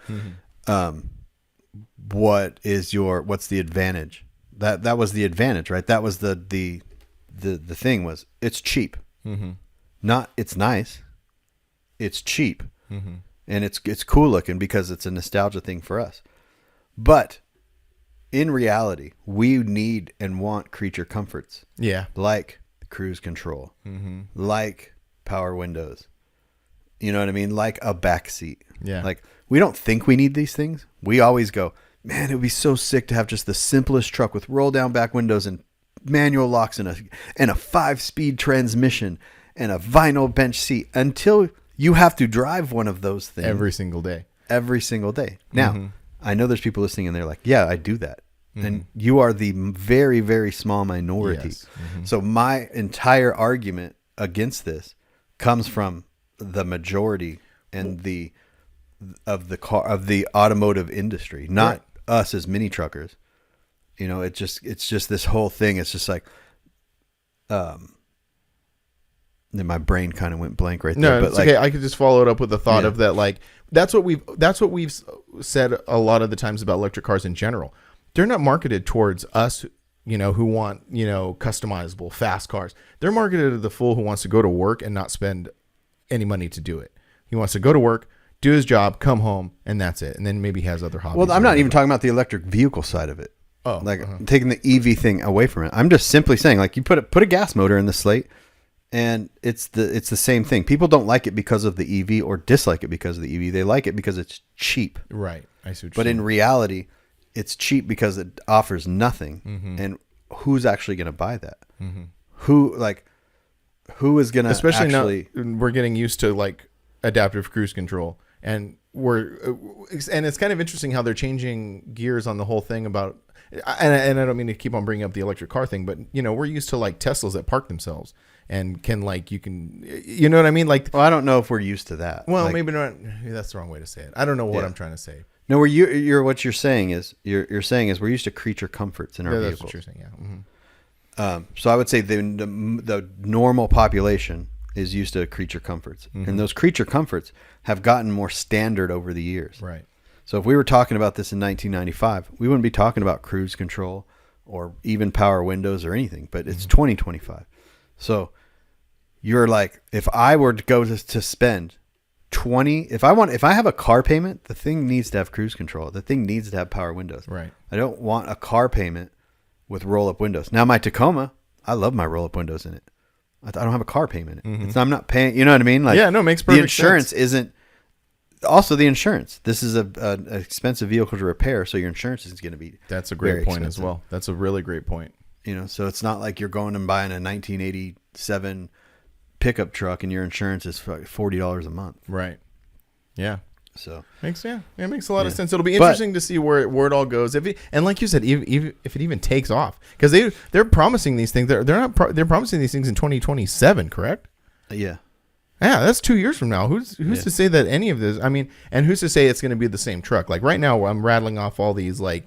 What's the advantage? That was the advantage, right? That was the thing was it's cheap. Not it's nice. It's cheap. And it's cool looking because it's a nostalgia thing for us. But in reality, we need and want creature comforts. Yeah. Like cruise control, like power windows. You know what I mean? Like a back seat. Yeah. Like we don't think we need these things. We always go, man, it would be so sick to have just the simplest truck with roll down back windows and manual locks and a 5-speed transmission and a vinyl bench seat until you have to drive one of those things every single day. Now, I know there's people listening and they're like, yeah, I do that. And you are the very, very small minority. Yes. So my entire argument against this comes from the majority and the automotive industry, not us as mini truckers. You know, it's just this whole thing. It's just like, then my brain kind of went blank right there. No, it's okay. I could just follow it up with the thought of that. Like that's what we've said a lot of the times about electric cars in general. They're not marketed towards us, you know, who want, you know, customizable fast cars. They're marketed to the fool who wants to go to work and not spend any money to do it. He wants to go to work, do his job, come home, and that's it. And then maybe he has other hobbies. Well, I'm not even talking about the electric vehicle side of it. Oh, like taking the EV thing away from it. I'm just simply saying, like, you put a gas motor in the Slate, and it's the same thing. People don't like it because of the EV or dislike it because of the EV. They like it because it's cheap. Right. I see what but in reality, it's cheap because it offers nothing. And who's actually going to buy that? Who is going to especially actually... now we're getting used to like adaptive cruise control, and it's kind of interesting how they're changing gears on the whole thing about, and I don't mean to keep on bringing up the electric car thing, but you know, we're used to like Teslas that park themselves and can like, you know what I mean? Like, well, I don't know if we're used to that. Well, like, maybe not. That's the wrong way to say it. I don't know what I'm trying to say. No, what you're saying is we're used to creature comforts in our vehicles. That's what you're saying. Yeah. So I would say the normal population is used to creature comforts, and those creature comforts have gotten more standard over the years. Right. So if we were talking about this in 1995, we wouldn't be talking about cruise control or even power windows or anything. But it's 2025, so you're like, if I were to go to spend 20, if I have a car payment, the thing needs to have cruise control. The thing needs to have power windows. Right. I don't want a car payment with roll-up windows. Now my Tacoma, I love my roll-up windows in it. I don't have a car payment in it. It's, I'm not paying. You know what I mean? Like, yeah, no, it makes perfect the insurance sense. isn't. Also, the insurance. This is an expensive vehicle to repair, so your insurance is going to be. That's a great point expensive as well. That's a really great point. You know, so it's not like you're going and buying a 1987 pickup truck and your insurance is $40 a month. Right. Yeah. So it makes a lot of sense. It'll be interesting to see where it all goes. And like you said, if it even takes off, because they're promising these things. They're promising these things in 2027, correct? Yeah. Yeah, that's 2 years from now. Who's to say that any of this? I mean, and who's to say it's going to be the same truck? Like right now, I'm rattling off all these these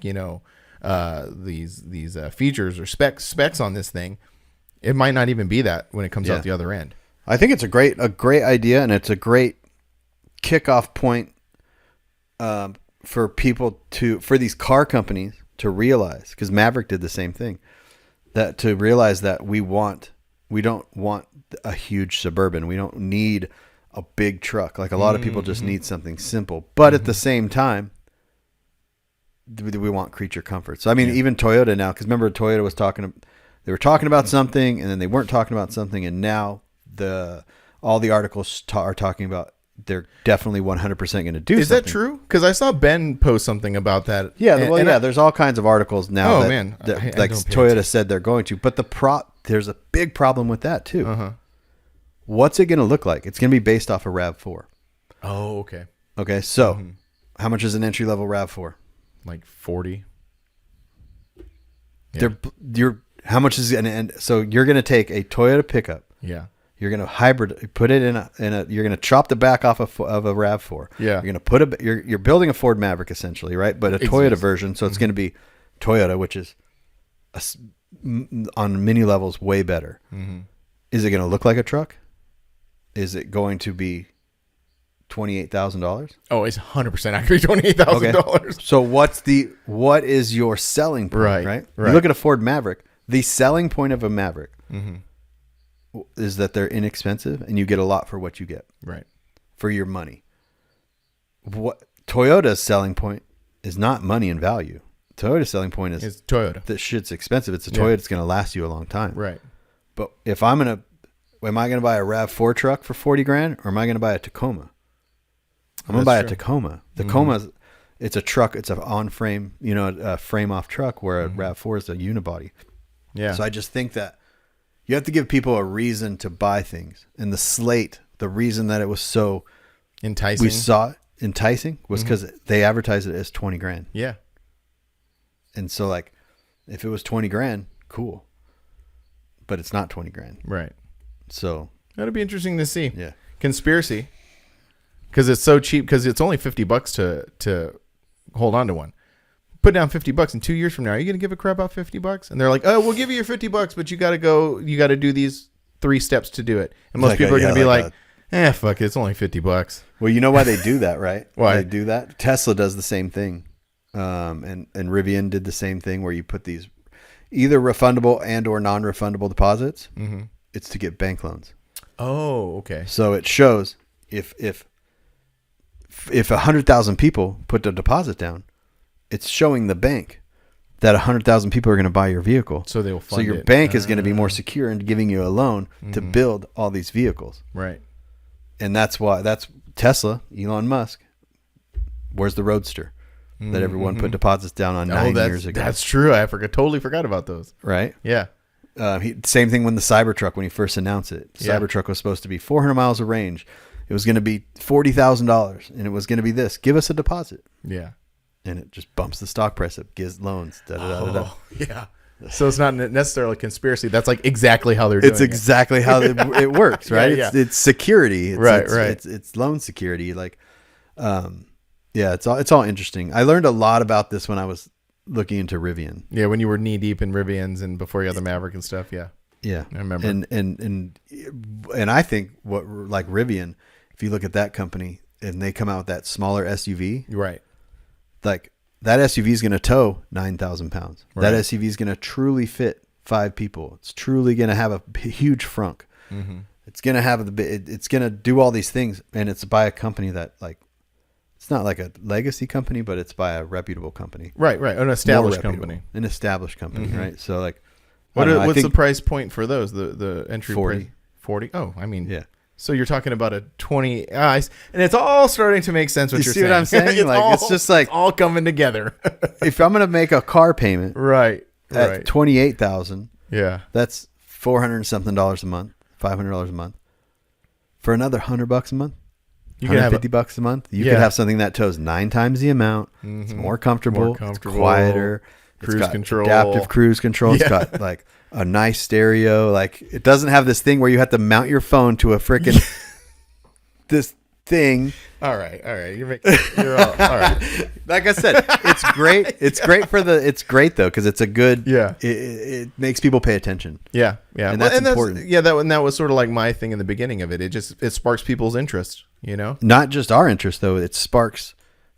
features or specs on this thing. It might not even be that when it comes out the other end. I think it's a great idea, and it's a great kickoff point for people for these car companies to realize, because Maverick did the same thing, that to realize that we don't want a huge Suburban. We don't need a big truck. Like a lot of people just need something simple, but at the same time, we want creature comfort. So I mean, even Toyota now, because remember Toyota they were talking about something, and then they weren't talking about something, and now all the articles are talking about they're definitely 100% going to do something. Is that true? Because I saw Ben post something about that. Yeah, there's all kinds of articles now I Toyota said they're going to. But there's a big problem with that too. Uh-huh. What's it going to look like? It's going to be based off of RAV4. Oh, okay. Okay, so how much is an entry-level RAV4? Like 40. Yeah. How much is so you're going to take a Toyota pickup. Yeah. You're going to put it in a you're going to chop the back off of a RAV4. Yeah. You're going to you're building a Ford Maverick essentially, right? But a Toyota version. So it's going to be Toyota, which is on many levels way better. Mm-hmm. Is it going to look like a truck? Is it going to be $28,000? Oh, it's 100% accurate. $28,000. Okay. So what is your selling point? Right. You look at a Ford Maverick. The selling point of a Maverick is that they're inexpensive and you get a lot for what you get. Right. For your money. What Toyota's selling point is not money and value. Toyota's selling point is Toyota. That shit's expensive. It's a Toyota. It's going to last you a long time. Right. But if am I going to buy a RAV4 truck for $40,000 or am I going to buy a Tacoma? I'm going to buy a Tacoma. Tacoma's it's a truck. It's an on-frame, a frame-off truck where a RAV4 is a unibody. Yeah. So I just think that you have to give people a reason to buy things. And the Slate, the reason that it was so enticing, we saw it enticing was because they advertised it as $20,000. Yeah. And so like, if it was $20,000, cool. But it's not $20,000. Right. So that'll be interesting to see. Yeah. Conspiracy. Because it's so cheap. Because it's only $50 to hold on to one. Put down $50 in 2 years from now. Are you going to give a crap about $50? And they're like, oh, we'll give you your $50, but you got to do these 3 steps to do it. And most people are going to be like, fuck it. It's only $50. Well, you know why they do that, right? Why they do that? Tesla does the same thing. And Rivian did the same thing where you put these either refundable and or non-refundable deposits. Mm-hmm. It's to get bank loans. Oh, okay. So it shows if 100,000 people put the deposit down, it's showing the bank that 100,000 people are going to buy your vevehicle. So they'll fund So your bank is going to be more secure in giving you a loan to build all these vehicles. Right. And that's Tesla, Elon Musk. Where's the Roadster that everyone put deposits down on 9 years ago? That's true. I totally forgot about those. Right? Yeah. Same thing when the Cybertruck, when he first announced it. Cybertruck was supposed to be 400 miles of range. It was going to be $40,000 and it was going to be this. Give us a deposit. Yeah. And it just bumps the stock price up, gives loans. Yeah. So it's not necessarily conspiracy. That's like exactly how they're doing it. It's exactly how it works, right? Yeah. It's security. Right. It's loan security. Like, it's all interesting. I learned a lot about this when I was looking into Rivian. Yeah, when you were knee deep in Rivians and before you had the Maverick and stuff. Yeah. Yeah, I remember. And I think like Rivian, if you look at that company and they come out with that smaller SUV, right? Like that SUV is going to tow 9,000 pounds. Right. That SUV is going to truly fit 5 people. It's truly going to have a huge frunk. Mm-hmm. It's going to have it's going to do all these things, and it's by a company that like. It's not like a legacy company, but it's by a reputable company. Right. An established company. An established company, right? So like, what's the price point for those? The entry 40. price? 40. Oh, I mean, yeah. So you're talking about a 20, and it's all starting to make sense. What you see what I'm saying? It's just like all coming together. If I'm gonna make a car payment, right, at $28,000, yeah, that's $400 and something a month, $500 a month, for another $100 a month. You can have $150 a month. You Yeah. could have something that tows 9 times the amount. It's more comfortable. It's quieter. Cruise it's got control. adaptive cruise control. It's Yeah. got like a nice stereo. Like it doesn't have this thing where you have to mount your phone to a freaking this thing. All right. You're all right. Like I said, it's great. It's great though because it's a good. Yeah. It makes people pay attention. Yeah. And that's important. That was sort of like my thing in the beginning of it. It sparks people's interest, you know? Not just our interest though. It sparks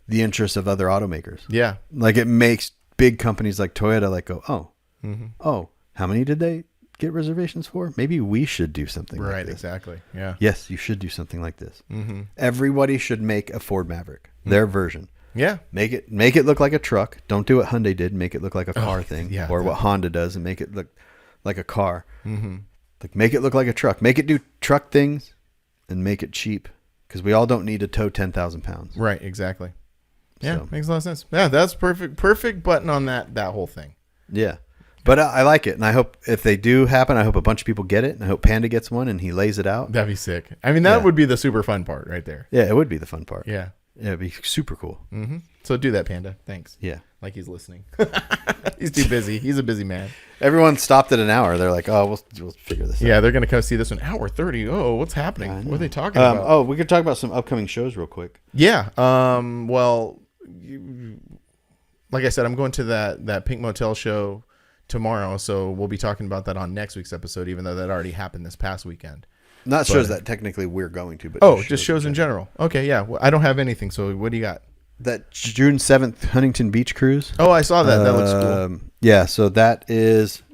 the interest of other automakers. Yeah. Like it makes big companies like Toyota like go, oh, how many did they get reservations for? Maybe we should do something like this. Exactly. Yeah. Yes, you should do something like this. Everybody should make a Ford Maverick, their version. Yeah. Make it look like a truck. Don't do what Hyundai did and make it look like a car thing. yeah, or what Honda does and make it look like a car. Like make it look like a truck. Make it do truck things and make it cheap because we all don't need to tow 10,000 pounds. Right. Exactly. Yeah. So. Makes a lot of sense. Yeah. That's perfect button on that whole thing. Yeah. But I like it. And I hope if they do happen, I hope a bunch of people get it. And I hope Panda gets one and he lays it out. That'd be sick. I mean, that would be the super fun part right there. Yeah, it would be the fun part. Yeah. Yeah, it'd be super cool. So do that, Panda. Thanks. Yeah. Like he's listening. He's too busy. He's a busy man. Everyone stopped at an hour. They're like, oh, we'll figure this out. Yeah, they're going to come see this one. Hour 30. Oh, what's happening? What are they talking about? Oh, we could talk about some upcoming shows real quick. Yeah. Well, like I said, I'm going to that Pink Motel show tomorrow, so we'll be talking about that on next week's episode, even though that already happened this past weekend. Not shows that technically we're going to, but just shows in general. Okay, yeah. Well, I don't have anything, so what do you got? That June 7th Huntington Beach cruise. Oh, I saw that. That looks cool. Yeah, so that is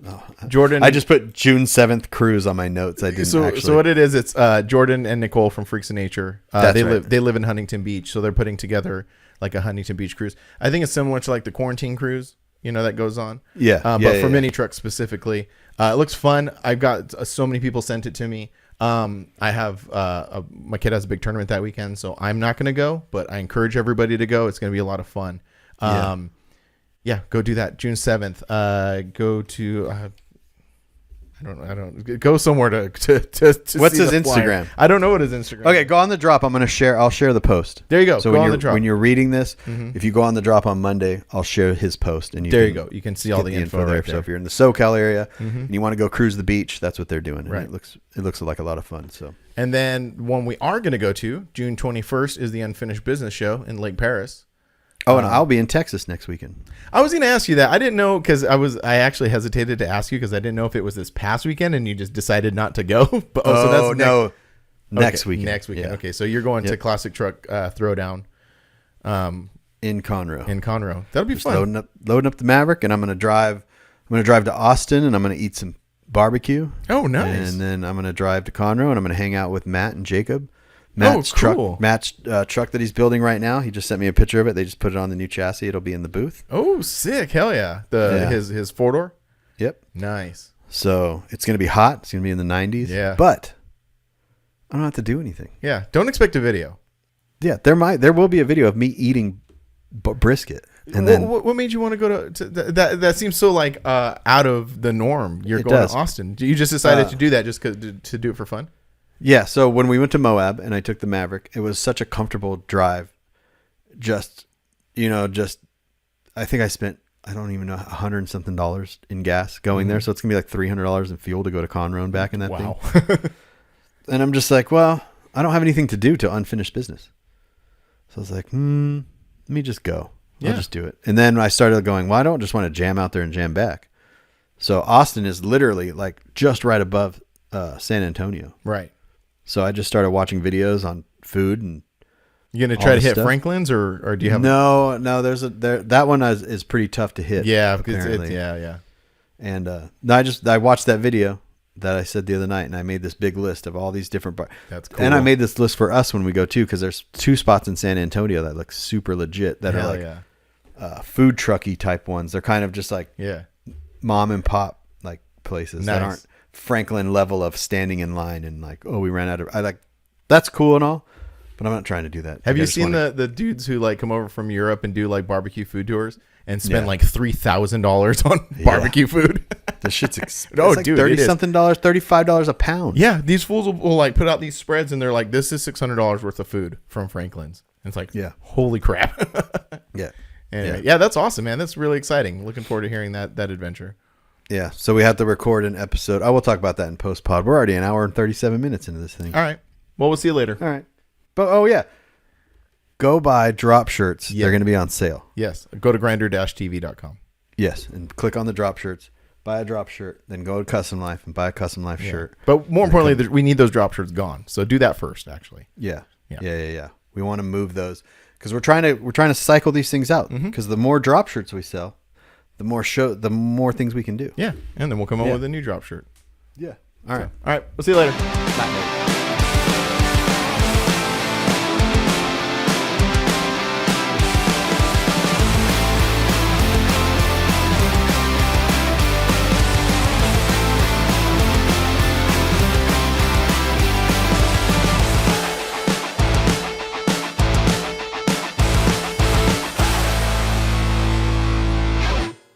Jordan. I just put June 7th cruise on my notes. I didn't actually. So what it is, it's Jordan and Nicole from Freaks of Nature. That's right. They live in Huntington Beach, so they're putting together like a Huntington Beach cruise. I think it's similar to like the quarantine cruise, that goes on. Yeah. But for mini trucks specifically, it looks fun. I've got so many people sent it to me. I have my kid has a big tournament that weekend, so I'm not going to go, but I encourage everybody to go. It's going to be a lot of fun. Yeah, go do that. June 7th. Go to I don't go somewhere to What's see his the flyer. Instagram? I don't know what his Instagram. Okay, go on the drop. I'll share the post. There you go. So go when on you're the drop. when you're reading this, if you go on the drop on Monday, I'll share his post, and there you go. You can see all the info right there. So if you're in the SoCal area and you want to go cruise the beach, that's what they're doing. And Right. It looks like a lot of fun. So. And then one we are going to go to June 21st is the Unfinished Business show in Lake Paris. Oh, and I'll be in Texas next weekend. I was going to ask you that. I didn't know because I actually hesitated to ask you because I didn't know if it was this past weekend and you just decided not to go. But, so that's next weekend. Next weekend. Yeah. Okay, so you're going to Classic Truck Throwdown In Conroe. That'll be fun. Loading up the Maverick, and I'm gonna drive to Austin, and I'm gonna eat some barbecue. Oh, nice. And then I'm gonna drive to Conroe, and I'm gonna hang out with Matt and Jacob. Cool. Matt's truck that he's building right now. He just sent me a picture of it. They just put it on the new chassis. It'll be in the booth. Oh, sick. Hell yeah. His 4-door? Yep. Nice. So it's going to be hot. It's going to be in the 90s. Yeah. But I don't have to do anything. Yeah. Don't expect a video. Yeah. There will be a video of me eating brisket. And then what made you want to go to that? That seems so like out of the norm. You're going to Austin. You just decided to do that just to do it for fun? Yeah, so when we went to Moab and I took the Maverick, it was such a comfortable drive. I think I spent, I don't even know, $100 and something in gas going there. So it's going to be like $300 in fuel to go to Conroe and back in that thing. And I'm just like, well, I don't have anything to do to unfinished business. So I was like, let me just go. I'll just do it. And then I started going, well, I don't just want to jam out there and jam back. So Austin is literally like just right above San Antonio. Right. So I just started watching videos on food and. You gonna try to hit Franklin's or do you have? No. That one is pretty tough to hit. Yeah, because yeah. And I watched that video that I said the other night, and I made this big list of all these different bars. That's cool. And I made this list for us when we go too, because there's 2 spots in San Antonio that look super legit that are like food trucky type ones. They're kind of just like mom and pop like places that aren't Franklin level of standing in line and like, oh, we ran out of. That's cool and all, But I'm not trying to do that. Have Like, I you just seen wanna- the dudes who like come over from Europe and do like barbecue food tours and spend Yeah. like $3,000 on barbecue food? This shit's expensive. No, It's like dude, it is. $30-something, $35 a pound. Yeah, these fools will like put out these spreads and they're like, this is $600 worth of food from Franklin's. And it's like, Yeah. holy crap. Yeah. Anyway, yeah, that's awesome, man. That's really exciting. Looking forward to hearing that adventure. Yeah. So we have to record an episode. I will talk about that in post pod. We're already an hour and 37 minutes into this thing. All right. Well, we'll see you later. All right. But oh yeah, go buy drop shirts. Yeah. They're going to be on sale. Yes. Go to grinder-tv.com. Yes, and click on the drop shirts. Buy a drop shirt, then go to Custom Life and buy a Custom Life shirt. But more importantly, we need those drop shirts gone. So do that first, actually. Yeah. Yeah. Yeah. We want to move those because we're trying to cycle these things out. Because the more drop shirts we sell, the more things we can do. Yeah. And then we'll come up Yeah. with a new drop shirt. Yeah. All right. All right. We'll see you later. Bye.